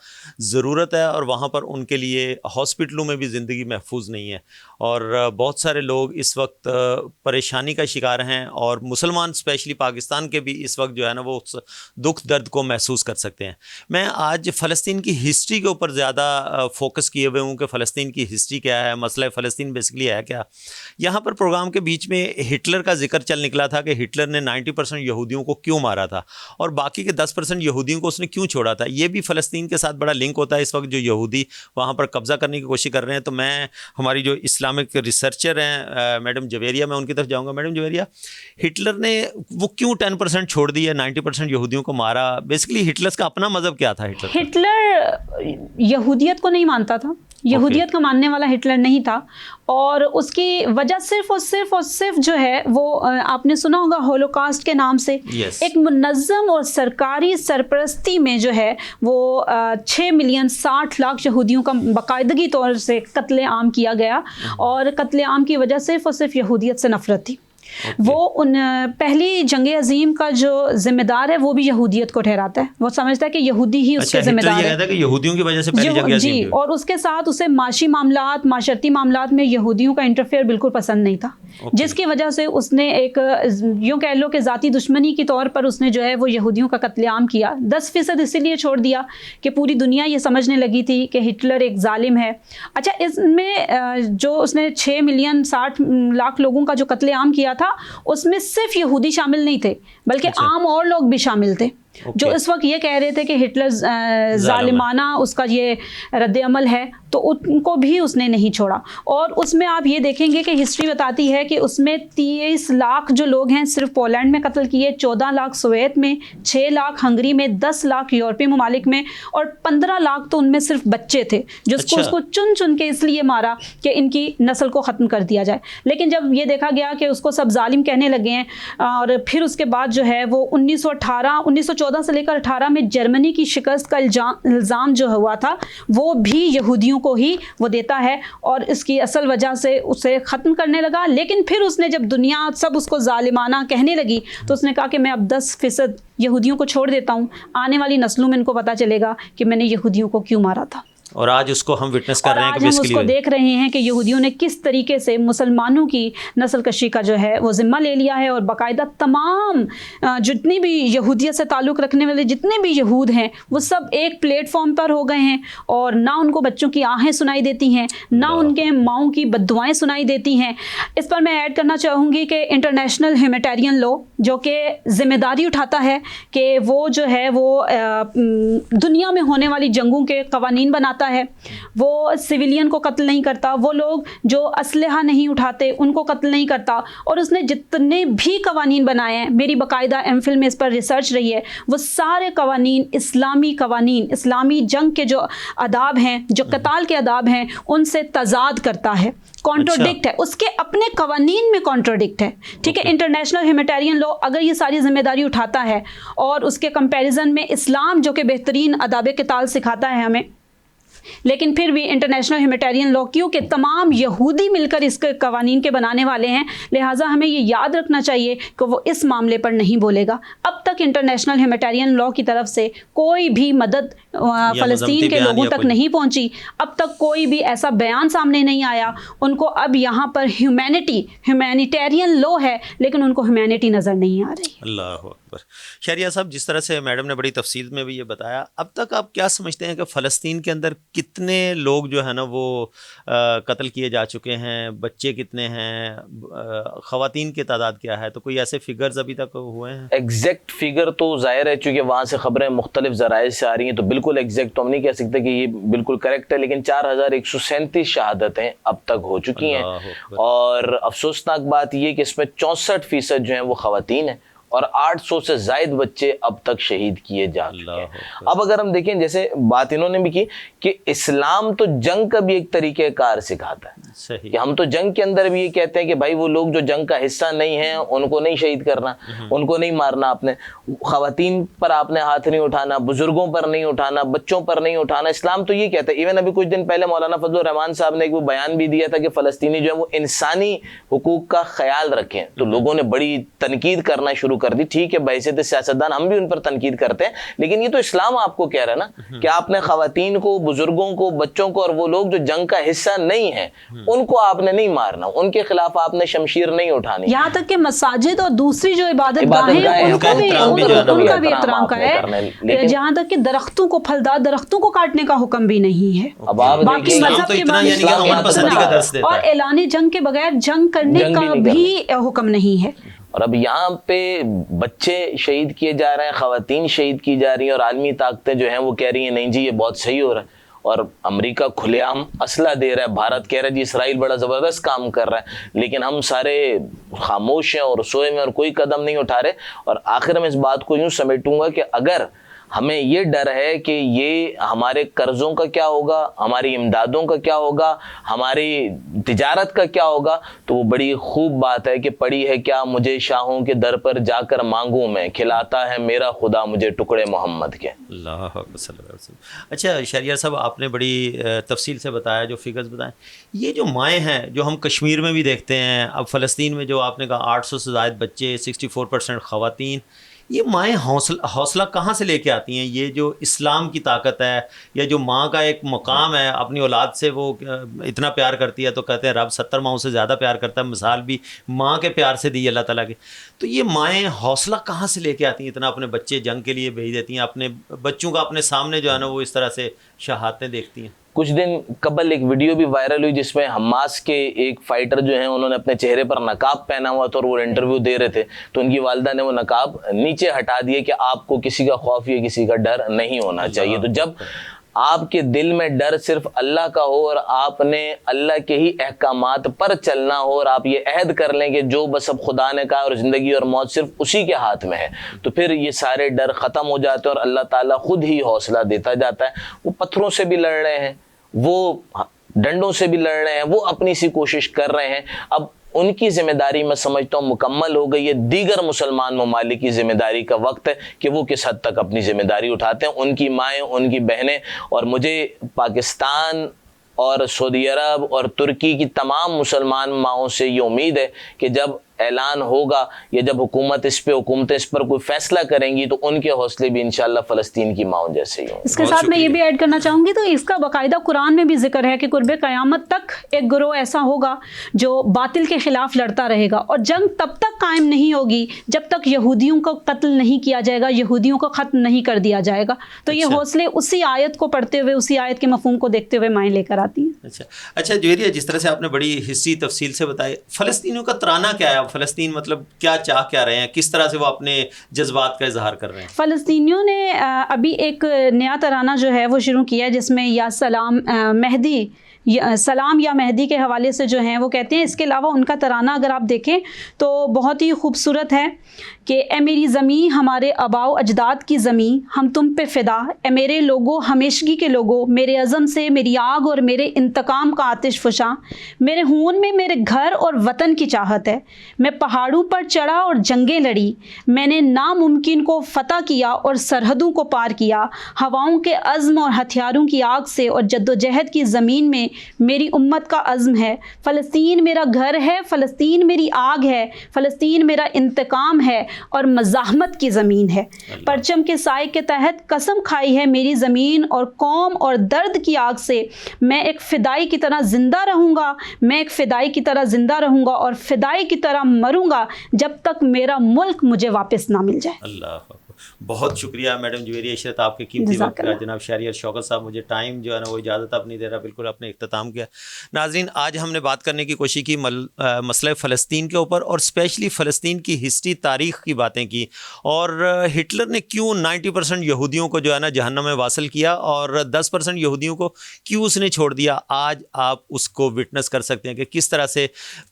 ضرورت ہے, اور وہاں پر ان کے لیے ہاسپٹلوں میں بھی زندگی محفوظ نہیں ہے, اور بہت سارے لوگ اس وقت پریشانی کا شکار ہیں, اور مسلمان اسپیشلی پاکستان کے بھی اس وقت جو ہے نا وہ دکھ درد کو محسوس کر سکتے ہیں. میں آج فلسطین کی ہسٹری کے اوپر زیادہ فوکس کیے ہوئے ہوں کہ فلسطین کی ہسٹری کیا ہے, مسئلہ فلسطین بیسکلی ہے کیا. یہاں پر پروگرام کے بیچ میں ہٹلر کا ذکر چل نکلا تھا کہ ہٹلر نے 90% یہودیوں کو کیوں مارا تھا, اور باقی کے 10% یہودیوں کو اس نے کیوں چھوڑا تھا. یہ بھی فلسطین کے ساتھ بڑا لنک ہوتا ہے اس وقت, جو یہودی وہاں پر قبضہ کرنے کی کوشش کر رہے ہیں. تو میں ہماری جو اسلامک ریسرچر ہیں میڈم جویریہ, میں ان کی طرف جاؤں گا. میڈم جویریہ, ہٹلر نے وہ کیوں 10% چھوڑ دیا, 90% یہودیوں کو مارا؟ بیسکلی ہٹلر کا اپنا مذہب کیا تھا؟ ہٹلر یہودیت کو نہیں مانتا تھا, یہودیت کا ماننے والا ہٹلر نہیں تھا, اور اس کی وجہ صرف جو ہے وہ آپ نے سنا ہوگا ہولوکاسٹ کے نام سے. ایک منظم اور سرکاری سرپرستی میں جو ہے وہ 6,60,00,000 یہودیوں کا باقاعدگی طور سے قتل عام کیا گیا, اور قتل عام کی وجہ صرف یہودیت سے نفرت تھی. وہ ان پہلی جنگ عظیم کا جو ذمہ دار ہے وہ بھی یہودیت کو ٹھہراتا ہے, وہ سمجھتا ہے کہ یہودی ہی اس کے ذمہ دار ہے, کہ یہودیوں کی وجہ سے پہلی جنگ عظیم جی, اور اس کے ساتھ اسے معاشی معاملات, معاشرتی معاملات میں یہودیوں کا انٹرفیئر بالکل پسند نہیں تھا, جس کی وجہ سے اس نے ایک یوں کہہ لو کہ ذاتی دشمنی کے طور پر اس نے جو ہے وہ یہودیوں کا قتل عام کیا. 10% اسی لیے چھوڑ دیا کہ پوری دنیا یہ سمجھنے لگی تھی کہ ہٹلر ایک ظالم ہے. اچھا, اس میں جو اس نے 6,60,00,000 لوگوں کا جو قتل عام کیا تھا اس میں صرف یہودی شامل نہیں تھے, بلکہ عام اور لوگ بھی شامل تھے, جو اس وقت یہ کہہ رہے تھے کہ ہٹلر ظالمانہ اس کا یہ رد عمل ہے, تو ان کو بھی اس نے نہیں چھوڑا. اور اس میں آپ یہ دیکھیں گے کہ ہسٹری بتاتی ہے کہ اس میں 30 لاکھ جو لوگ ہیں صرف پولینڈ میں قتل کیے, 14 لاکھ سوویت میں, 6 لاکھ ہنگری میں, 10 لاکھ یورپی ممالک میں, اور 15 لاکھ تو ان میں صرف بچے تھے, جس کو اس کو چن کے اس لیے مارا کہ ان کی نسل کو ختم کر دیا جائے. لیکن جب یہ دیکھا گیا کہ اس کو سب ظالم کہنے لگے ہیں, اور پھر اس کے بعد جو ہے وہ 1914 سے لے کر 18 میں جرمنی کی شکست کا الزام جو ہوا تھا وہ بھی یہودیوں کو ہی وہ دیتا ہے, اور اس کی اصل وجہ سے اسے ختم کرنے لگا. لیکن پھر اس نے جب دنیا سب اس کو ظالمانہ کہنے لگی تو اس نے کہا کہ میں اب 10% یہودیوں کو چھوڑ دیتا ہوں, آنے والی نسلوں میں ان کو پتہ چلے گا کہ میں نے یہودیوں کو کیوں مارا تھا. اور آج اس کو ہم وٹنس کر رہے ہیں, آج ہم اس کو دیکھ رہے ہیں کہ یہودیوں نے کس طریقے سے مسلمانوں کی نسل کشی کا جو ہے وہ ذمہ لے لیا ہے, اور باقاعدہ تمام جتنی بھی یہودیت سے تعلق رکھنے والے جتنے بھی یہود ہیں وہ سب ایک پلیٹ فارم پر ہو گئے ہیں, اور نہ ان کو بچوں کی آہیں سنائی دیتی ہیں, نہ ان کے ماؤں کی بددعائیں سنائی دیتی ہیں. اس پر میں ایڈ کرنا چاہوں گی کہ انٹرنیشنل ہیومیٹیرین لا جو کہ ذمہ داری اٹھاتا ہے کہ وہ جو ہے وہ دنیا میں ہونے والی جنگوں کے قوانین بناتا بناتا ہے, وہ سویلین کو قتل نہیں کرتا, وہ لوگ جو اسلحہ نہیں اٹھاتے ان کو قتل نہیں کرتا, اور اس نے جتنے بھی قوانین بنائے ہیں, میری باقاعدہ ایم فل میں اس پر ریسرچ رہی ہے, وہ سارے قوانین, اسلامی جنگ کے جو آداب ہیں, جو قتال کے آداب ہیں, ان سے تضاد کرتا ہے, کانٹروڈکٹ ہے, اس کے اپنے قوانین میں کانٹروڈکٹ ہے. ٹھیک ہے, انٹرنیشنل ہیومینٹیرین لا اگر یہ ساری ذمہ داری اٹھاتا ہے, اور اس کے کمپیریزن میں اسلام جو کہ بہترین آداب قتال سکھاتا ہے ہمیں, لیکن پھر بھی انٹرنیشنل ہیومینٹیرین لا, کیونکہ تمام یہودی مل کر اس کے قوانین کے بنانے والے ہیں, لہٰذا ہمیں یہ یاد رکھنا چاہیے کہ وہ اس معاملے پر نہیں بولے گا. اب تک انٹرنیشنل ہیومینٹیرین لا کی طرف سے کوئی بھی مدد فلسطین کے لوگوں تک نہیں پہنچی, اب تک کوئی بھی ایسا بیان سامنے نہیں آیا. ان کو اب یہاں پر ہیومینیٹیرین لا ہے, لیکن ان کو ہیومینٹی نظر نہیں آ رہی. اللہ اکبر. شہریار صاحب, جس طرح سے میڈم نے بڑی تفصیل میں بھی یہ بتایا, اب تک آپ کیا سمجھتے ہیں کہ فلسطین کے اندر کتنے لوگ جو ہے نا وہ قتل کیے جا چکے ہیں, بچے کتنے ہیں, خواتین کی تعداد کیا ہے؟ تو کوئی ایسے فگرز ابھی تک ہوئے ہیں؟ ایگزیکٹ فگر تو ظاہر ہے, چونکہ وہاں سے خبریں مختلف ذرائع سے آ رہی ہیں, تو بالکل ایگزیکٹ تو ہم نہیں کہہ سکتے کہ یہ بالکل کریکٹ ہے, لیکن 4137 شہادتیں اب تک ہو چکی ہیں. اور افسوسناک بات یہ کہ اس میں 64% جو ہیں وہ خواتین ہیں, اور 800 سے زائد بچے اب تک شہید کیے جا چکے ہیں. اب اگر ہم دیکھیں, جیسے بات انہوں نے بھی کی کہ اسلام تو جنگ کا بھی ایک طریقہ کار سکھاتا ہے, کہ ہم تو جنگ کے اندر بھی یہ کہتے ہیں کہ بھائی وہ لوگ جو جنگ کا حصہ نہیں ہیں ان کو نہیں شہید کرنا, ان کو نہیں مارنا, آپ نے خواتین پر آپ نے ہاتھ نہیں اٹھانا, بزرگوں پر نہیں اٹھانا, بچوں پر نہیں اٹھانا. اسلام تو یہ کہتا ہے. ایون ابھی کچھ دن پہلے مولانا فضل الرحمان صاحب نے ایک وہ بیان بھی دیا تھا کہ فلسطینی جو ہے وہ انسانی حقوق کا خیال رکھیں, تو لوگوں نے بڑی تنقید کرنا شروع کر دی. ٹھیک ہے, بحیثیت سیاستدان ہم بھی ان پر تنقید کرتے ہیں, لیکن یہ تو اسلام آپ کو کہہ رہا ہے نا کہ آپ نے خواتین کو, بزرگوں کو, بچوں کو, اور وہ لوگ جو جنگ کا حصہ نہیں ہیں ان کو آپ نے نہیں مارنا, ان کے خلاف آپ نے شمشیر نہیں اٹھانی. یہاں تک کہ مساجد اور دوسری جو عبادت گاہیں ان کا بھی احترام کا ہے, جہاں تک کہ درختوں کو, پھلدار درختوں کو کاٹنے کا حکم بھی نہیں ہے. اب آپ باقی مذہب کے بارے اور اعلان جنگ کے بغیر جنگ کرنے کا بھی حکم نہیں ہے. اور اب یہاں پہ بچے شہید کیے جا رہے ہیں, خواتین شہید کی جا رہی ہیں, اور عالمی طاقتیں جو ہیں وہ کہہ رہی ہیں نہیں جی یہ بہت صحیح ہو رہا ہے, اور امریکہ کھلے عام اسلحہ دے رہا ہے, بھارت کہہ رہا ہے جی اسرائیل بڑا زبردست کام کر رہا ہے, لیکن ہم سارے خاموش ہیں اور سوئے میں اور کوئی قدم نہیں اٹھا رہے. اور آخر میں اس بات کو یوں سمیٹوں گا کہ اگر ہمیں یہ ڈر ہے کہ یہ ہمارے قرضوں کا کیا ہوگا, ہماری امدادوں کا کیا ہوگا, ہماری تجارت کا کیا ہوگا, تو وہ بڑی خوب بات ہے کہ پڑھی ہے کیا مجھے شاہوں کے در پر جا کر مانگوں میں, کھلاتا ہے میرا خدا مجھے ٹکڑے محمد کے. اللہ صلی اللہ علیہ وسلم. اچھا شہریار صاحب, آپ نے بڑی تفصیل سے بتایا, جو فگرز بتائیں, یہ جو مائیں ہیں جو ہم کشمیر میں بھی دیکھتے ہیں, اب فلسطین میں جو آپ نے کہا 800 سے زائد بچے, 64% خواتین, یہ مائیں حوصلہ کہاں سے لے کے آتی ہیں؟ یہ جو اسلام کی طاقت ہے, یا جو ماں کا ایک مقام ہے, اپنی اولاد سے وہ اتنا پیار کرتی ہے, تو کہتے ہیں رب 70 ماؤں سے زیادہ پیار کرتا ہے, مثال بھی ماں کے پیار سے دی اللہ تعالیٰ کی. تو یہ مائیں حوصلہ کہاں سے لے کے آتی ہیں, اتنا اپنے بچے جنگ کے لیے بھیج دیتی ہیں, اپنے بچوں کا اپنے سامنے جو ہے نا وہ اس طرح سے شہادتیں دیکھتی ہیں؟ کچھ دن قبل ایک ویڈیو بھی وائرل ہوئی جس میں حماس کے ایک فائٹر جو ہیں انہوں نے اپنے چہرے پر نقاب پہنا ہوا تھا اور وہ انٹرویو دے رہے تھے, تو ان کی والدہ نے وہ نقاب نیچے ہٹا دیے کہ آپ کو کسی کا خوف یا کسی کا ڈر نہیں ہونا چاہیے. تو جب آپ کے دل میں ڈر صرف اللہ کا ہو اور آپ نے اللہ کے ہی احکامات پر چلنا ہو, اور آپ یہ عہد کر لیں کہ جو بس اب خدا نے کہا اور زندگی اور موت صرف اسی کے ہاتھ میں ہے, تو پھر یہ سارے ڈر ختم ہو جاتے ہیں اور اللہ تعالیٰ خود ہی حوصلہ دیتا جاتا ہے. وہ پتھروں سے بھی لڑ رہے ہیں, وہ ڈنڈوں سے بھی لڑ رہے ہیں, وہ اپنی سی کوشش کر رہے ہیں. اب ان کی ذمہ داری میں سمجھتا ہوں مکمل ہو گئی ہے. دیگر مسلمان ممالک کی ذمہ داری کا وقت ہے کہ وہ کس حد تک اپنی ذمہ داری اٹھاتے ہیں, ان کی مائیں, ان کی بہنیں. اور مجھے پاکستان اور سعودی عرب اور ترکی کی تمام مسلمان ماؤں سے یہ امید ہے کہ جب اعلان ہوگا یا جب حکومتیں اس پر کوئی فیصلہ کریں گی تو ان کے حوصلے بھی انشاءاللہ فلسطین کی ماؤں جیسے ہی ہوں. اس کے ساتھ میں یہ بھی ایڈ کرنا چاہوں گی, تو اس کا باقاعدہ قرآن میں بھی ذکر ہے کہ قرب قیامت تک ایک گروہ ایسا ہوگا جو باطل کے خلاف لڑتا رہے گا, اور جنگ تب تک قائم نہیں ہوگی جب تک یہودیوں کو قتل نہیں کیا جائے گا, یہودیوں کو ختم نہیں کر دیا جائے گا. تو یہ حوصلے اسی آیت کو پڑھتے ہوئے, اسی آیت کے مفہوم کو دیکھتے ہوئے مائیں لے کر آتی ہیں. اچھا جویریہ, جس طرح سے آپ نے بڑی حصی تفصیل سے بتائی, فلسطینیوں کا ترانہ کیا ہے؟ فلسطین مطلب کیا چاہ کیا رہے ہیں, کس طرح سے وہ اپنے جذبات کا اظہار کر رہے ہیں؟ فلسطینیوں نے ابھی ایک نیا ترانہ جو ہے وہ شروع کیا ہے جس میں یا سلام مہدی سلام یا مہدی کے حوالے سے جو ہیں وہ کہتے ہیں. اس کے علاوہ ان کا ترانہ اگر آپ دیکھیں تو بہت ہی خوبصورت ہے کہ اے میری زمین ہمارے آباء و اجداد کی زمین ہم تم پہ فدا, اے میرے لوگوں ہمیشگی کے لوگوں میرے عزم سے میری آگ اور میرے انتقام کا آتش فشاں, میرے خون میں میرے گھر اور وطن کی چاہت ہے. میں پہاڑوں پر چڑھا اور جنگیں لڑی, میں نے ناممکن کو فتح کیا اور سرحدوں کو پار کیا. ہواؤں کے عزم اور ہتھیاروں کی آگ سے اور جدوجہد کی زمین میں میری امت کا عزم ہے. فلسطین میرا گھر ہے, فلسطین میری آگ ہے, فلسطین میرا انتقام ہے اور مزاحمت کی زمین ہے. پرچم کے سائے کے تحت قسم کھائی ہے میری زمین اور قوم اور درد کی آگ سے, میں ایک فدائی کی طرح زندہ رہوں گا, میں ایک فدائی کی طرح زندہ رہوں گا اور فدائی کی طرح مروں گا جب تک میرا ملک مجھے واپس نہ مل جائے. اللہ بہت شکریہ میڈم جویریہ عشرت آپ کے قیمتی وقت کا. جناب شہریار شوکت صاحب مجھے ٹائم جو ہے نا وہ اجازت اب نہیں دے رہا, بالکل اپنے اختتام کیا. ناظرین آج ہم نے بات کرنے کی کوشش کی مسئلہ فلسطین کے اوپر اور اسپیشلی فلسطین کی ہسٹری تاریخ کی باتیں کی, اور ہٹلر نے کیوں 90% یہودیوں کو جو ہے نا جہنم میں واصل کیا اور 10% یہودیوں کو کیوں اس نے چھوڑ دیا. آج آپ اس کو وٹنس کر سکتے ہیں کہ کس طرح سے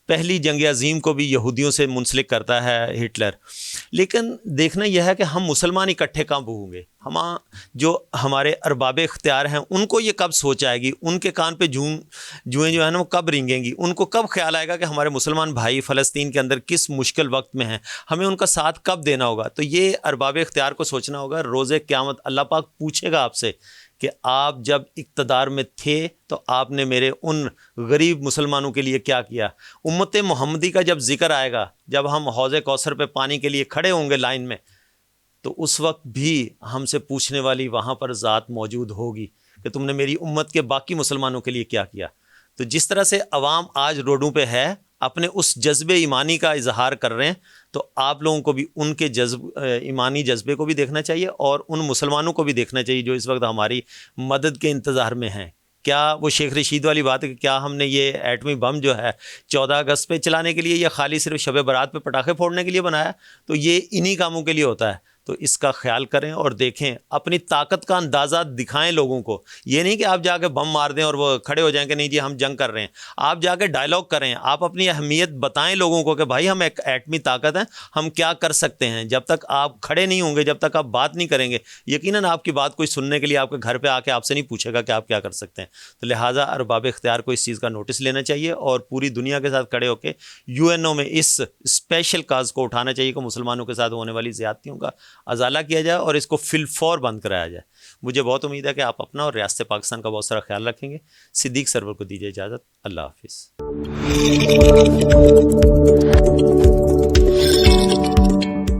پہلی جنگ عظیم کو بھی یہودیوں سے منسلک کرتا ہے ہٹلر. لیکن دیکھنا یہ ہے کہ ہم مسلمان اکٹھے کب ہوں گے, جو ہمارے ارباب اختیار ہیں ان کو یہ کب سوچ آئے گی, ان کے کان پہ جوئیں جو ہے نا وہ کب رینگیں گی, ان کو کب خیال آئے گا کہ ہمارے مسلمان بھائی فلسطین کے اندر کس مشکل وقت میں ہیں, ہمیں ان کا ساتھ کب دینا ہوگا. تو یہ ارباب اختیار کو سوچنا ہوگا. روز قیامت اللہ پاک پوچھے گا آپ سے کہ آپ جب اقتدار میں تھے تو آپ نے میرے ان غریب مسلمانوں کے لیے کیا کیا. امت محمدی کا جب ذکر آئے گا, جب ہم حوض کوثر پہ پانی کے لیے کھڑے ہوں گے لائن میں, تو اس وقت بھی ہم سے پوچھنے والی وہاں پر ذات موجود ہوگی کہ تم نے میری امت کے باقی مسلمانوں کے لیے کیا کیا. تو جس طرح سے عوام آج روڈوں پہ ہے اپنے اس جذبے ایمانی کا اظہار کر رہے ہیں, تو آپ لوگوں کو بھی ان کے ایمانی جذبے کو بھی دیکھنا چاہیے اور ان مسلمانوں کو بھی دیکھنا چاہیے جو اس وقت ہماری مدد کے انتظار میں ہیں. کیا وہ شیخ رشید والی بات ہے کہ کیا ہم نے یہ ایٹمی بم جو ہے 14 اگست پہ چلانے کے لیے یا خالی صرف شب برات پہ پٹاخے پھوڑنے کے لیے بنایا؟ تو یہ انہی کاموں کے لیے ہوتا ہے. تو اس کا خیال کریں اور دیکھیں, اپنی طاقت کا اندازہ دکھائیں لوگوں کو. یہ نہیں کہ آپ جا کے بم مار دیں اور وہ کھڑے ہو جائیں کہ نہیں جی ہم جنگ کر رہے ہیں. آپ جا کے ڈائلاگ کریں, آپ اپنی اہمیت بتائیں لوگوں کو کہ بھائی ہم ایک ایٹمی طاقت ہیں, ہم کیا کر سکتے ہیں. جب تک آپ کھڑے نہیں ہوں گے, جب تک آپ بات نہیں کریں گے, یقیناً آپ کی بات کوئی سننے کے لیے آپ کے گھر پہ آ کے آپ سے نہیں پوچھے گا کہ آپ کیا کر سکتے ہیں. تو لہٰذا ارباب اختیار کو اس چیز کا نوٹس لینا چاہیے اور پوری دنیا کے ساتھ کھڑے ہو کے UNO میں اس اسپیشل کاز کو اٹھانا چاہیے کہ مسلمانوں کے ساتھ ہونے والی زیادتیوں کا ازالہ کیا جائے اور اس کو فی الفور بند کرایا جائے. مجھے بہت امید ہے کہ آپ اپنا اور ریاست پاکستان کا بہت سارا خیال رکھیں گے. صدیق سرور کو دیجیے اجازت. اللہ حافظ.